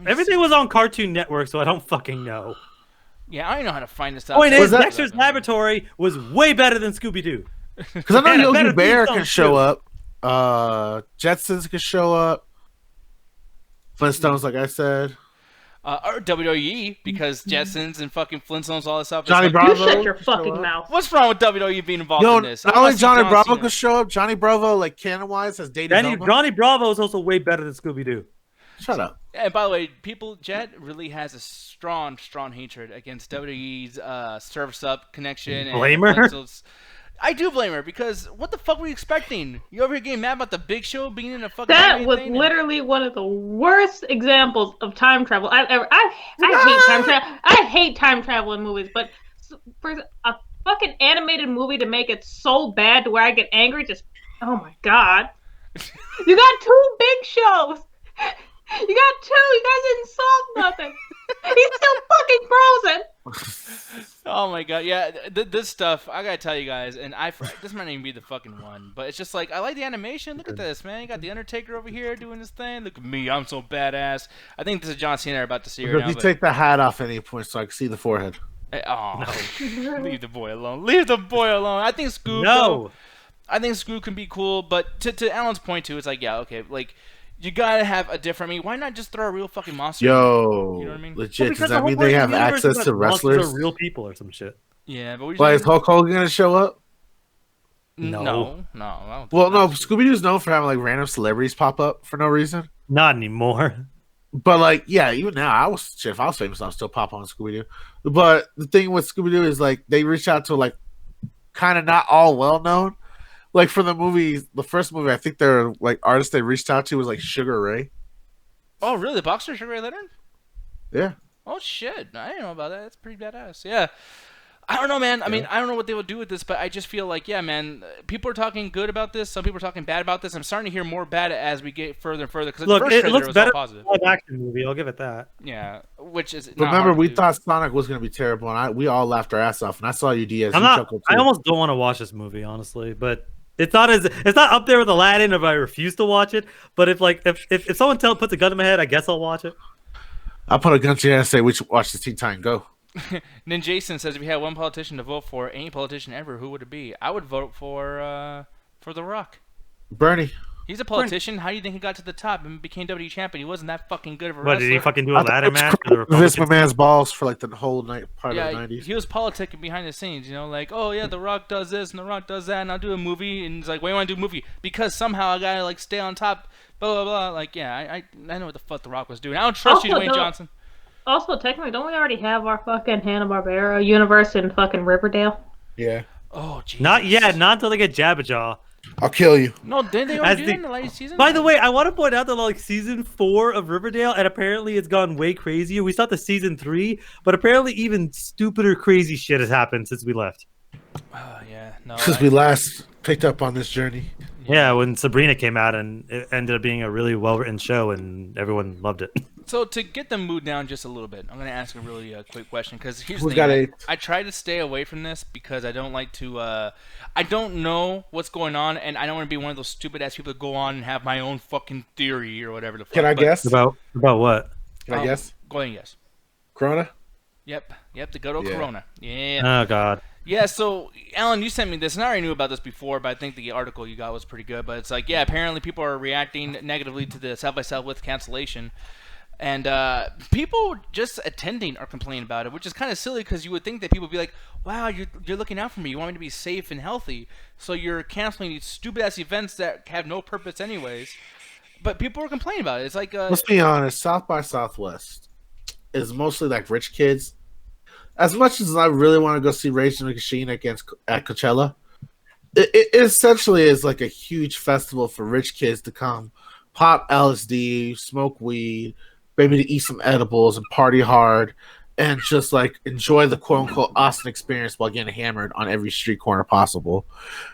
Everything was on Cartoon Network, so I don't fucking know.
Yeah, I don't know how to find this out.
Point is, Dexter's Laboratory was way better than Scooby-Doo.
Because I know Yogi Bear can show up. Jetsons can show up. Flintstones, like I said.
Or WWE, because Jetsons and fucking Flintstones, all this stuff.
Johnny Bravo.
You shut your fucking mouth.
What's wrong with WWE being involved in this?
Not only Johnny Bravo could show up, Johnny Bravo, like canon-wise, has dated
Johnny Bravo is also way better than Scooby-Doo.
Shut up.
And by the way, Jet really has a strong hatred against WWE's Surf's Up connection.
Blame her?
I do blame her, because what the fuck were you expecting? You over here getting mad about the Big Show being in a fucking
That was literally one of the worst examples of time travel I've ever. I hate time travel. I hate time travel in movies, but for a fucking animated movie to make it so bad to where I get angry, just oh my god! You got 2 Big Shows. You got 2. You guys didn't solve nothing. He's still fucking frozen.
Oh my god, yeah, this stuff, I gotta tell you guys, and this might not even be the fucking one, but it's just like, I like the animation. Look at this, man. You got the Undertaker over here doing this thing. Look at me, I'm so badass. I think this is John Cena about to see right now.
You take the hat off at any point so I can see the forehead.
Oh, no. Leave the boy alone. Leave the boy alone. I think Scoob.
No.
I think Scoob can be cool, but to Alan's point too, it's like, yeah, okay, like, you gotta have a different. I mean, why not just throw a real fucking monster?
Yo,
you know what I mean?
Legit. Does that mean they have access to wrestlers?
Are real people or some shit.
Yeah, but
why is Hulk Hogan gonna show up?
No.
Well, no. Scooby Doo's known for having like random celebrities pop up for no reason.
Not anymore.
But like, yeah, even now, if I was famous, I'll still pop on Scooby Doo. But the thing with Scooby Doo is like they reach out to like kind of not all well known. Like for the first movie, I think their like artist they reached out to was like Sugar Ray.
Oh, really? The boxer Sugar Ray Leonard?
Yeah.
Oh shit! I didn't know about that. That's pretty badass. Yeah. I don't know, man. I mean, I don't know what they will do with this, but I just feel like, yeah, man. People are talking good about this. Some people are talking bad about this. I'm starting to hear more bad as we get further and further. Because
look,
the first
it looks
was
better
all positive.
than a live action movie. I'll give it that.
Yeah, which is.
Remember, we thought Sonic was going to be terrible, and we all laughed our ass off. And I saw you, Diaz.
I almost don't want to watch this movie, honestly, but. It's not up there with Aladdin if I refuse to watch it. But if someone puts a gun in my head, I guess I'll watch it.
I'll put a gun to your head and say we should watch the Teen Titan Go.
Then Jason says, if you had one politician to vote for, any politician ever, who would it be? I would vote for The Rock.
Bernie.
He's a politician. How do you think he got to the top and became WWE champion? He wasn't that fucking good of a wrestler.
What, did he fucking do a ladder match?
This my man's balls for like the whole night part of the 90s.
He was politicking behind the scenes, you know, like, oh yeah, The Rock does this and The Rock does that, and I'll do a movie. And he's like, why do you want to do a movie? Because somehow I gotta like stay on top, blah blah blah. Like, yeah, I know what the fuck The Rock was doing. I don't trust you, Dwayne Johnson.
Also, technically, don't we already have our fucking Hanna-Barbera universe in fucking Riverdale?
Yeah.
Oh, Jesus.
Not yet. Not until they get Jabberjaw.
I'll kill you.
No, didn't they already do that in the latest season?
By the way, I want to point out that like season 4 of Riverdale, and apparently it's gone way crazier. We saw the season 3, but apparently even stupider, crazy shit has happened since we left.
Oh yeah, no.
Since we last picked up on this journey.
Yeah.
Yeah, when Sabrina came out and it ended up being a really well-written show and everyone loved it.
So to get the mood down just a little bit, I'm gonna ask a really quick question because here's
Who's
the
got
thing.
eight?
I try to stay away from this because I don't like to. I don't know what's going on, and I don't want to be one of those stupid ass people that go on and have my own fucking theory or whatever the fuck.
Can I guess?
About what?
Can I guess?
Go ahead and guess.
Corona?
Yep, the good old
Yeah.
Corona. Yeah.
Oh God.
Yeah, so Alan, you sent me this, and I already knew about this before, but I think the article you got was pretty good. But it's like, yeah, apparently people are reacting negatively to the South by Southwest cancellation, and people just attending are complaining about it, which is kind of silly because you would think that people would be like, "Wow, you're looking out for me. You want me to be safe and healthy, so you're canceling these stupid ass events that have no purpose anyways." But people are complaining about it. It's like,
Let's be honest, South by Southwest is mostly like rich kids. As much as I really want to go see Rage Against the Machine at Coachella, it essentially is like a huge festival for rich kids to come, pop LSD, smoke weed, maybe to eat some edibles and party hard, and just like enjoy the quote unquote Austin experience while getting hammered on every street corner possible.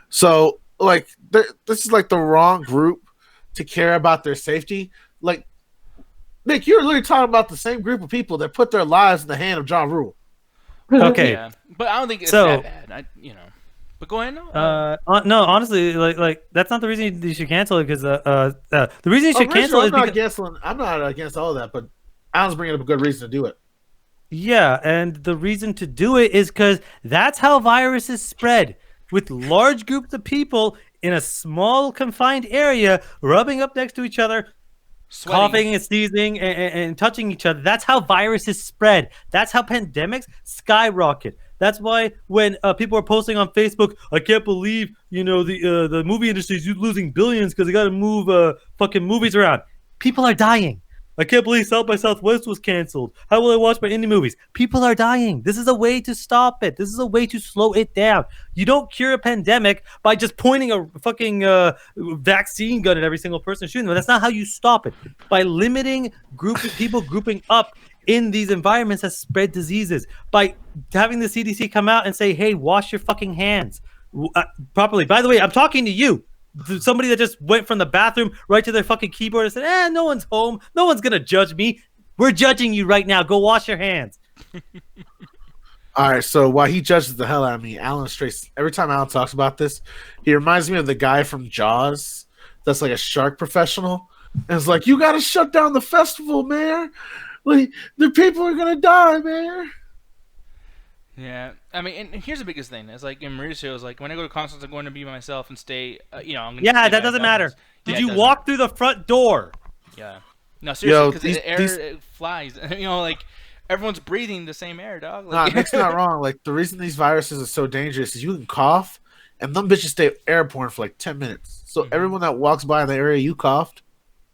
So, like, this is like the wrong group to care about their safety. Like, Nick, you're literally talking about the same group of people that put their lives in the hand of John Rule.
Okay.
yeah, but I don't think it's
So-
that bad. But go ahead.
No, honestly, like that's not the reason you should cancel it because the reason you should cancel it is
I'm not against all that, but Alan's bringing up a good reason to do it.
Yeah, and the reason to do it is because that's how viruses spread, with large groups of people in a small confined area rubbing up next to each other,
Sweating.
coughing and sneezing and touching each other. That's how viruses spread. That's how pandemics skyrocket. That's why when people are posting on Facebook, I can't believe the movie industry is losing billions because they got to move fucking movies around. People are dying. I can't believe South by Southwest was canceled. How will I watch my indie movies? People are dying. This is a way to stop it. This is a way to slow it down. You don't cure a pandemic by just pointing a fucking vaccine gun at every single person shooting them. That's not how you stop it. By limiting people grouping up in these environments that spread diseases. By having the CDC come out and say, hey, wash your fucking hands properly. By the way, I'm talking to you. Somebody that just went from the bathroom right to their fucking keyboard and said, no one's home. No one's going to judge me. We're judging you right now. Go wash your hands.
All right, so while he judges the hell out of me, Alan Strace, every time Alan talks about this, he reminds me of the guy from Jaws that's like a shark professional. And it's like, you got to shut down the festival, man. Like, the people are going to die, man.
Yeah, I mean, and here's the biggest thing. It's like in Mauricio, it's like when I go to concerts, I'm going to be by myself and stay. I'm gonna
Yeah,
stay
that
by
doesn't
myself.
matter.
Yeah,
Did
it
you
doesn't.
walk through the front door?
Yeah. No, seriously, because
these-
the air it flies. Like everyone's breathing the same air, dog.
Nah,
Like,
Nick's not wrong. Like, the reason these viruses are so dangerous is you can cough, and them bitches stay airborne for like 10 minutes. So everyone that walks by in the area you coughed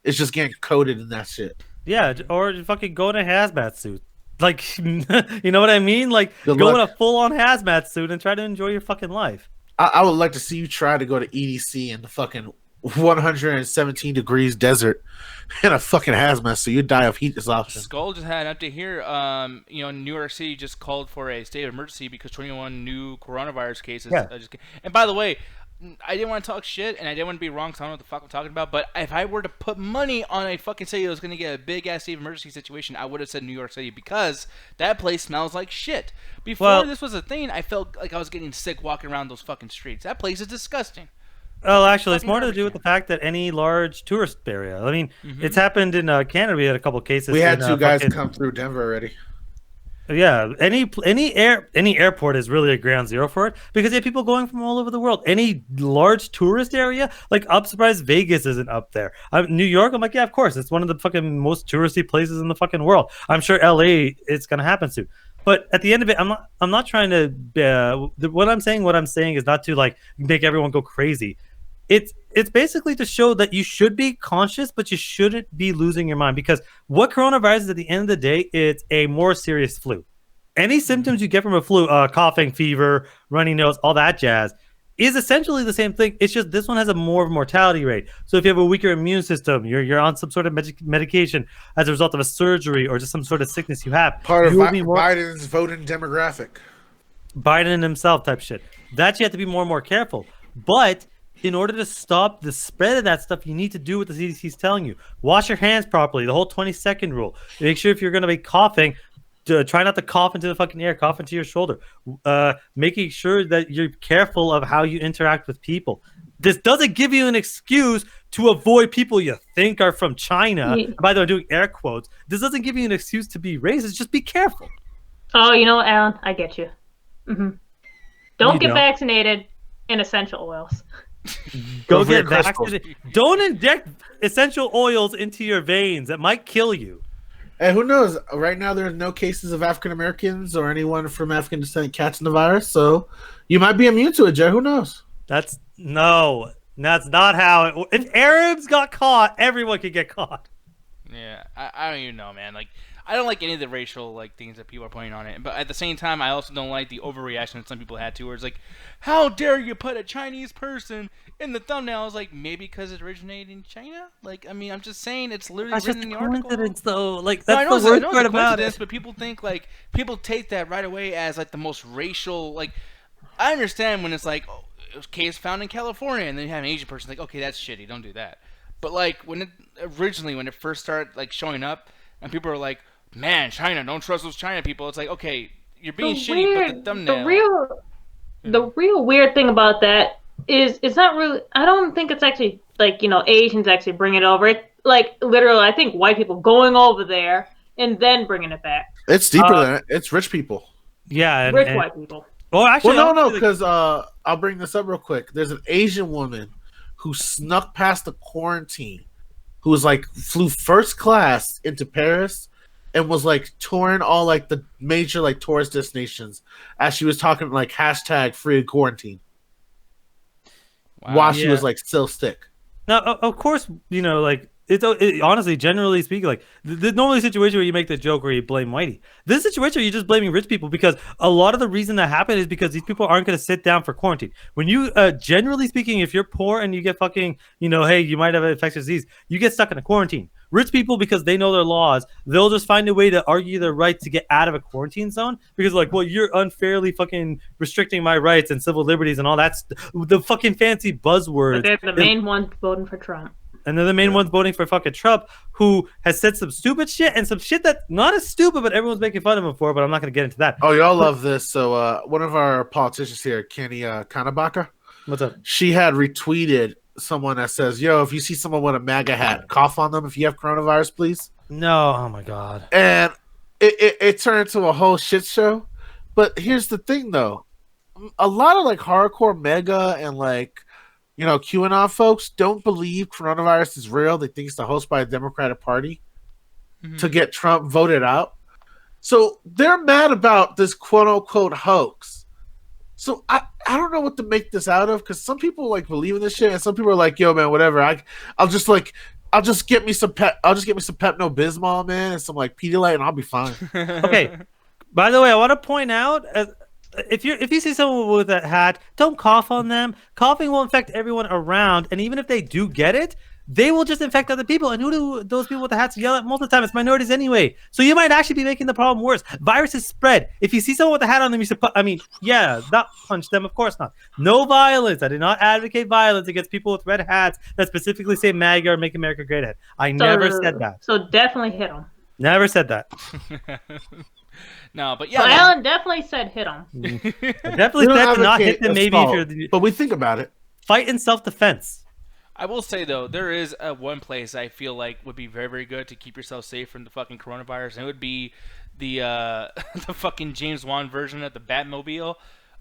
is just getting coated in that shit.
Yeah, or fucking go in a hazmat suit. Like, you know what I mean? Like,
Good
go
luck.
in a full-on hazmat suit and try to enjoy your fucking life.
I would like to see you try to go to EDC in the fucking 117 degrees desert in a fucking hazmat, so you die of heat exhaustion.
Skull just had an update here. New York City just called for a state of emergency because 21 new coronavirus cases.
Yeah.
And by the way, I didn't want to talk shit, and I didn't want to be wrong, because I don't know what the fuck I'm talking about, but if I were to put money on a fucking city that was going to get a big-ass state of emergency situation, I would have said New York City, because that place smells like shit. Before this was a thing, I felt like I was getting sick walking around those fucking streets. That place is disgusting.
Oh, actually, it's
Fucking
more to
garbage
do with the
can.
fact that any large tourist area. I mean, it's happened in Canada. We had a couple cases.
We had
in,
two guys
fucking-
come through Denver already.
Yeah, any airport is really a ground zero for it because you have people going from all over the world. Any large tourist area, like I'm surprised Vegas isn't up there. New York, I'm like, yeah, of course, it's one of the fucking most touristy places in the fucking world. I'm sure LA, it's gonna happen soon. But at the end of it, I'm not trying to. What I'm saying is not to like make everyone go crazy. It's basically to show that you should be conscious, but you shouldn't be losing your mind, because what coronavirus is at the end of the day, it's a more serious flu. Any symptoms you get from a flu, coughing, fever, runny nose, all that jazz, is essentially the same thing. It's just this one has a more mortality rate. So if you have a weaker immune system, you're on some sort of medication as a result of a surgery or just some sort of sickness you have.
Part of
you will be more
Biden's voting demographic.
Biden himself type shit. That you have to be more and more careful. But in order to stop the spread of that stuff, you need to do what the CDC is telling you. Wash your hands properly. The whole 20-second rule. Make sure if you're going to be coughing, try not to cough into the fucking air. Cough into your shoulder. Making sure that you're careful of how you interact with people. This doesn't give you an excuse to avoid people you think are from China.
Yeah.
By the way, I'm doing air quotes. This doesn't give you an excuse to be racist. Just be careful.
Oh, you know what, Alan? I get you. Mm-hmm. Don't
You
get
don't.
vaccinated in essential oils.
Go
for your
get
crystals.
vaccinated. Don't inject essential oils into your veins. That might kill you.
Hey, who knows? Right now, there are no cases of African Americans or anyone from African descent catching the virus, so you might be immune to it, Jay. Who knows?
That's not how it. If Arabs got caught, everyone could get caught.
Yeah, I don't even know, man. Like, I don't like any of the racial like things that people are putting on it. But at the same time, I also don't like the overreaction that some people had to, where it's like, how dare you put a Chinese person in the thumbnail? I was like, maybe because it originated in China. Like, I mean, I'm just saying it's literally
That's just
written in
a
the article.
coincidence, though. Like
No,
that's
I know
the worst
it's
part
a
about
coincidence,
it.
but people think like people take that right away as like the most racial. Like, I understand when it's like, oh, it was case found in California, and then you have an Asian person like, okay, that's shitty, don't do that. But like when it first started like showing up, and people are like, man, China, don't trust those China people. It's like, okay, you're being shitty, but the thumbnail.
The real weird thing about that is it's not really. I don't think it's actually like Asians actually bring it over. It like literally, I think white people going over there and then bringing it back.
It's deeper than it. It's rich people.
Yeah,
Rich white people.
Well, actually,
Well, no,
honestly,
because I'll bring this up real quick. There's an Asian woman who snuck past the quarantine, who was like flew first class into Paris, and was like touring all like the major like tourist destinations as she was talking like hashtag free quarantine while she was like still sick.
Now, of course, like honestly, generally speaking, like the normally situation where you make the joke where you blame whitey. This situation where you're just blaming rich people, because a lot of the reason that happened is because these people aren't going to sit down for quarantine. When you, generally speaking, if you're poor and you get fucking, hey, you might have an infectious disease, you get stuck in a quarantine. Rich people, because they know their laws, they'll just find a way to argue their right to get out of a quarantine zone, because like, well, you're unfairly fucking restricting my rights and civil liberties and all that. The fucking fancy buzzwords.
But they're the main ones voting for Trump.
And they're the main ones voting for fucking Trump, who has said some stupid shit and some shit that not as stupid, but everyone's making fun of him for. But I'm not going to get into that.
Oh, y'all love this. So one of our politicians here, Kenny Kanabaka,
What's up?
she had retweeted someone that says, yo, if you see someone with a MAGA hat, cough on them if you have coronavirus, please.
No, oh my god.
And it turned into a whole shit show. But here's the thing, though. A lot of like hardcore MAGA and like, QAnon folks don't believe coronavirus is real. They think it's the host by the Democratic Party to get Trump voted out. So they're mad about this quote unquote hoax. So I don't know what to make this out of, because some people like believe in this shit and some people are like, yo man, whatever. I'll just get me some Pepto-Bismol, man, and some like Pedialyte, and I'll be fine.
Okay. By the way, I want to point out, if you see someone with a hat, don't cough on them. Coughing will infect everyone around, and even if they do get it, they will just infect other people. And who do those people with the hats yell at most of the time? It's minorities anyway. So you might actually be making the problem worse. Viruses spread. If you see someone with a hat on them, you should not punch them. Of course not. No violence. I do not advocate violence against people with red hats that specifically say MAGA or Make America Great Again. I never said that.
So definitely hit them.
Never said that.
No, but yeah.
So Alan definitely said hit them.
I definitely said to not hit them. Maybe if you're
but we think about it.
Fight in self-defense.
I will say though, there is one place I feel like would be very, very good to keep yourself safe from the fucking coronavirus, and it would be the the fucking James Wan version of the Batmobile.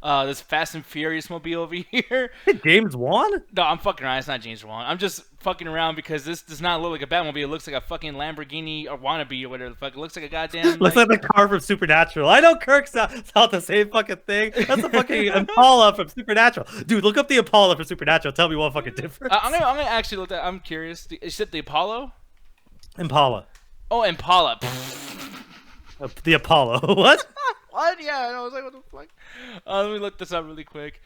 This Fast and Furious mobile over here.
James Wan?
No, I'm fucking around. It's not James Wan. I'm just fucking around because this does not look like a Batmobile. It looks like a fucking Lamborghini or wannabe or whatever the fuck. It looks like a goddamn.
Looks like the car from Supernatural. I know Kirk's not the same fucking thing. That's the fucking Impala from Supernatural. Dude, look up the Impala from Supernatural. Tell me what fucking difference.
I'm gonna actually look at. I'm curious. Is it the Apollo?
Impala.
Oh, Impala.
The Apollo. What?
What? Yeah, I was like, what the fuck? Let me look this up really quick.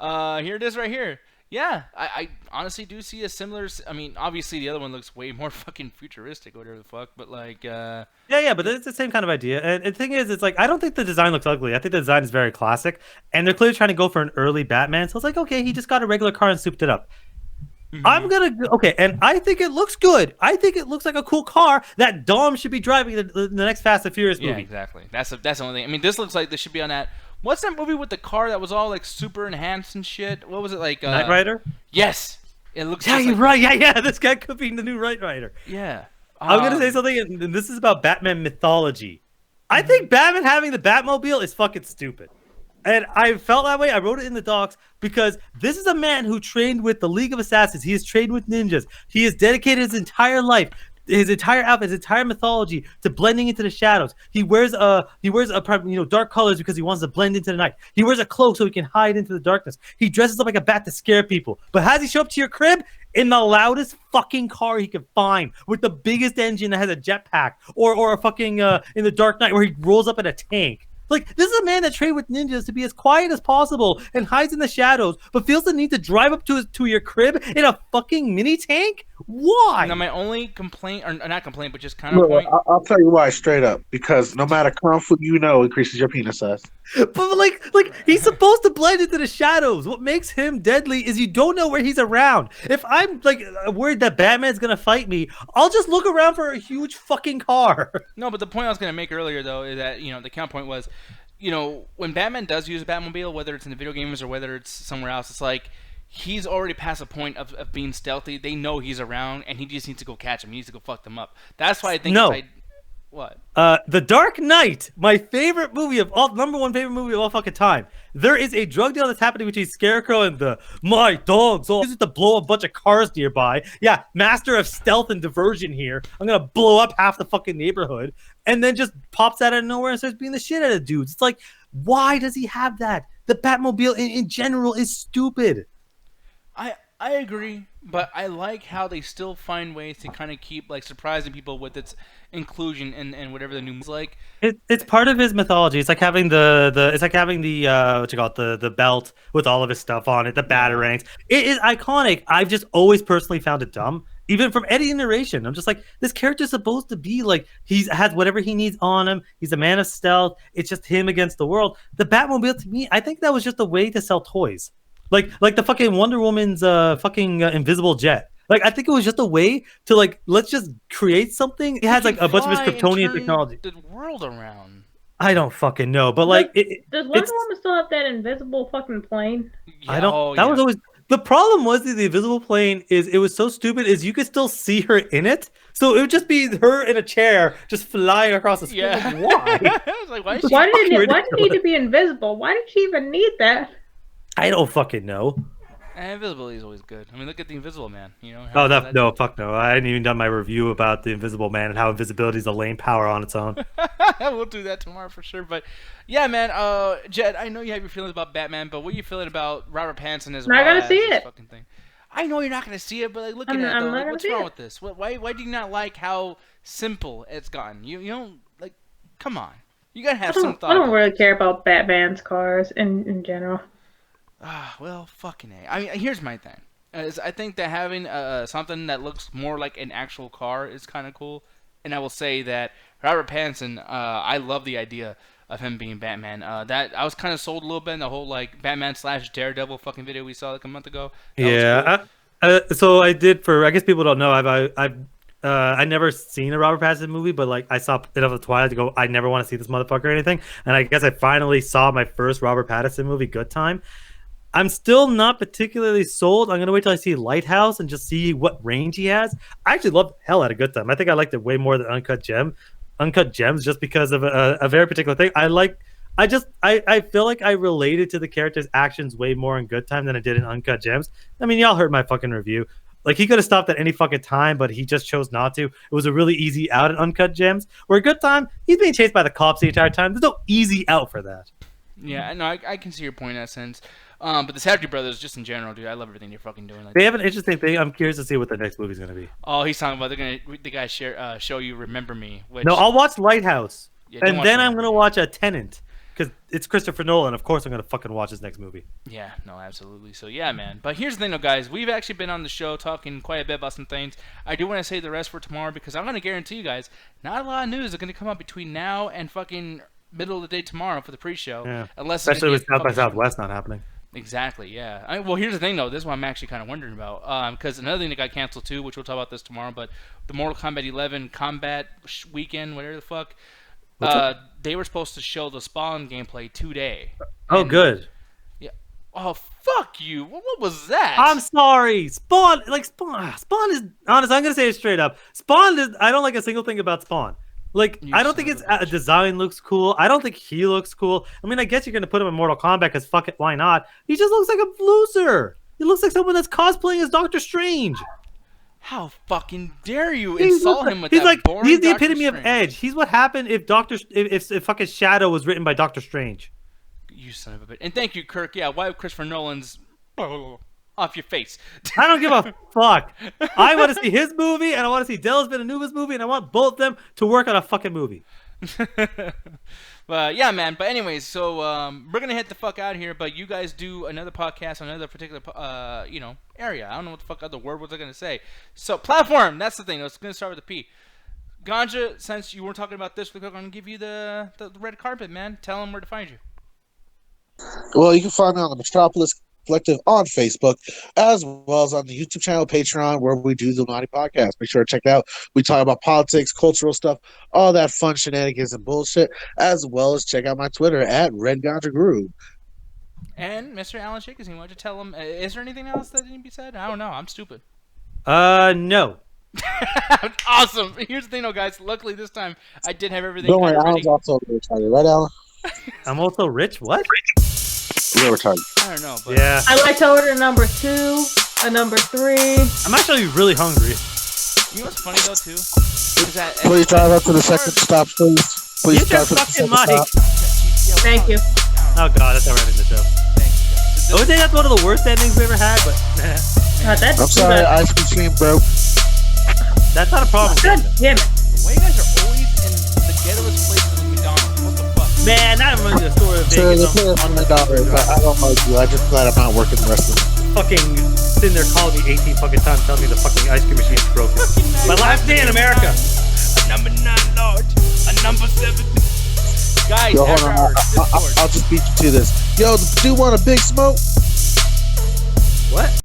Here it is right here. Yeah, I honestly do see a similar. I mean, obviously the other one looks way more fucking futuristic, or whatever the fuck. But like,
Yeah, but it's the same kind of idea. And the thing is, it's like I don't think the design looks ugly. I think the design is very classic, and they're clearly trying to go for an early Batman. So it's like, okay, he just got a regular car and souped it up. Okay, and I think it looks good. I think it looks like a cool car that Dom should be driving in the next Fast and Furious movie.
Yeah, exactly. That's the only thing. I mean, this looks like this should be on that. What's that movie with the car that was all like super enhanced and shit? What was it like?
Knight Rider?
Yes. It looks.
Yeah,
just
you're
like
right. Yeah. This guy could be the new Knight Rider.
Yeah.
I'm gonna say something, and this is about Batman mythology. I think Batman having the Batmobile is fucking stupid. And I felt that way. I wrote it in the docs because this is a man who trained with the League of Assassins. He has trained with ninjas. He has dedicated his entire life, his entire outfit, his entire mythology to blending into the shadows. He wears dark colors because he wants to blend into the night. He wears a cloak so he can hide into the darkness. He dresses up like a bat to scare people. But how does he show up to your crib? In the loudest fucking car he could find, with the biggest engine that has a jetpack, or a fucking in the Dark Knight where he rolls up in a tank. Like, this is a man that trained with ninjas to be as quiet as possible and hides in the shadows, but feels the need to drive up to your crib in a fucking mini tank? Why?
Now, my only complaint, or not complaint, but just kind of point.
I'll tell you why straight up. Because no matter kung fu increases your penis size.
But like he's supposed to blend into the shadows. What makes him deadly is you don't know where he's around. If I'm like worried that Batman's gonna fight me, I'll just look around for a huge fucking car.
No, but the point I was gonna make earlier though is that the counterpoint was, when Batman does use a Batmobile, whether it's in the video games or whether it's somewhere else, it's like he's already past the point of being stealthy. They know he's around, and he just needs to go catch him. He needs to go fuck them up. That's why I think. What?
The Dark Knight, my favorite movie of all, number one favorite movie of all fucking time. There is a drug deal that's happening between Scarecrow and my dogs. All uses to blow a bunch of cars nearby. Yeah, master of stealth and diversion here. I'm gonna blow up half the fucking neighborhood, and then just pops out of nowhere and starts beating the shit out of dudes. It's like, why does he have that? The Batmobile in general is stupid.
I agree, but I like how they still find ways to kind of keep like surprising people with its inclusion and whatever the new movie's like.
It's part of his mythology. It's like having the the belt with all of his stuff on it, the batarangs. It is iconic. I've just always personally found it dumb. Even from any narration, I'm just like, this character's supposed to be like he has whatever he needs on him. He's a man of stealth. It's just him against the world. The Batmobile, to me, I think that was just a way to sell toys. Like the fucking Wonder Woman's fucking invisible jet. Like, I think it was just a way to like, let's just create something. It has like a bunch of his Kryptonian technology.
The world around.
I don't fucking know, but like,
does Wonder Woman still have that invisible fucking plane?
I don't. That was always the problem. Was the invisible plane is it was so stupid. Is you could still see her in it, so it would just be her in a chair just flying across the screen.
Yeah.
Like, why?
I was like, why
did it need to be invisible? Why did she even need that?
I don't fucking know.
Invisibility is always good. I mean, look at the Invisible Man.
Fuck no. I hadn't even done my review about the Invisible Man and how invisibility is a lame power on its own.
We'll do that tomorrow for sure. But yeah, man. Jed, I know you have your feelings about Batman, but what are you feeling about Robert Pattinson as well?
Not gonna see it.
Fucking thing? I know you're not gonna see it, but like, looking at it, though, what's wrong with this? Why do you not like how simple it's gotten? You don't like. Come on, you gotta have some thought.
I don't really care about Batman's cars in general.
Well, fucking A. I mean, here's my thing. I think that having something that looks more like an actual car is kind of cool. And I will say that Robert Pattinson, I love the idea of him being Batman. That I was kind of sold a little bit in the whole like Batman / Daredevil fucking video we saw like a month ago.
Yeah. So I did I guess people don't know. I never seen a Robert Pattinson movie, but like I saw it of the Twilight to go, I never want to see this motherfucker or anything. And I guess I finally saw my first Robert Pattinson movie, Good Time. I'm still not particularly sold. I'm going to wait till I see Lighthouse and just see what range he has. I actually loved the hell out of Good Time. I think I liked it way more than Uncut Gems just because of a very particular thing. I feel like I related to the character's actions way more in Good Time than I did in Uncut Gems. I mean, y'all heard my fucking review. Like, he could have stopped at any fucking time, but he just chose not to. It was a really easy out in Uncut Gems. Where Good Time, he's being chased by the cops the entire time. There's no easy out for that.
Yeah, no, I can see your point in that sense. But the Safdie brothers, just in general, dude, I love everything they're fucking doing. Like,
they have an interesting thing. I'm curious to see what the next movie's gonna be.
Oh, he's talking about the guys show you Remember Me. Which,
no, I'll watch Lighthouse, and then I'm gonna watch a Tenant because it's Christopher Nolan. Of course, I'm gonna fucking watch his next movie.
Yeah, no, absolutely. So yeah, man. But here's the thing, though, guys. We've actually been on the show talking quite a bit about some things. I do want to save the rest for tomorrow because I'm gonna guarantee you guys, not a lot of news is gonna come up between now and fucking middle of the day tomorrow for the pre-show.
Yeah.
Unless
Especially with South by Southwest not happening.
Exactly, yeah. Well, here's the thing, though. This is what I'm actually kind of wondering about. Because another thing that got canceled, too, which we'll talk about this tomorrow, but the Mortal Kombat 11 Combat Weekend, whatever the fuck, they were supposed to show the Spawn gameplay today.
Oh, good.
Yeah. Oh, fuck you. What was that?
I'm sorry. Spawn is, honest, I'm going to say it straight up. I don't like a single thing about Spawn. Like, I don't think its design looks cool. I don't think he looks cool. I mean, I guess you're going to put him in Mortal Kombat because fuck it, why not? He just looks like a loser. He looks like someone that's cosplaying as Doctor Strange.
How fucking dare you insult him with that boring
He's the
Doctor
epitome
Strange.
of Edge. He's what happened if fucking Shadow was written by Doctor Strange.
You son of a bitch. And thank you, Kirk. Yeah, why Christopher Nolan's off your face.
I don't give a fuck. I want to see his movie, and I want to see Delos Villeneuve's movie, and I want both of them to work on a fucking movie.
But yeah, man. But anyways, so we're gonna hit the fuck out of here. But you guys do another podcast on another particular area. I don't know what the fuck other word was I gonna say. So platform. That's the thing. It's gonna start with a P. Ganja, since you weren't talking about this, we're gonna give you the red carpet, man. Tell them where to find you.
Well, you can find me on the Metropolis Collective on Facebook, as well as on the YouTube channel, Patreon, where we do the Naughty Podcast. Make sure to check it out. We talk about politics, cultural stuff, all that fun shenanigans and bullshit, as well as check out my Twitter at RedGanjaGuru.
And Mr. Alan Shakers, you want to tell him? Is there anything else that need to be said? I don't know. I'm stupid.
No.
Awesome. Here's the thing, though, guys. Luckily, this time I did have everything.
Don't worry, Alan's also retarded, right, Alan?
I'm also rich? What?
We're retarded.
I don't know. But
Yeah.
I like to order number 2, a number 3.
I'm actually really hungry.
You know what's funny, though, too? Is that
Please drive up to the second stop, please. Please
Use your
drive to the
fucking
second
mic.
stop.
Thank you.
Oh god, that's how we're ending the show. I would say that's one of the worst endings we ever had, but
That's
I'm sorry, ice cream broke.
that's not a problem.
God damn it.
Why you guys are always in the ghettoest places with McDonald's? What the fuck?
Man, that reminds me of the story of
So they
Vegas.
put it on the dollar, but I don't like you. I just glad I'm not working the rest of it.
Fucking sitting there calling me 18 fucking times telling me the fucking ice cream machine is broken. My last day in America.
A number 9 large. A number 7. Guys,
Yo, hold
after
on.
hours, Discord.
I'll just beat you to this. Yo, do you want a big smoke?
What?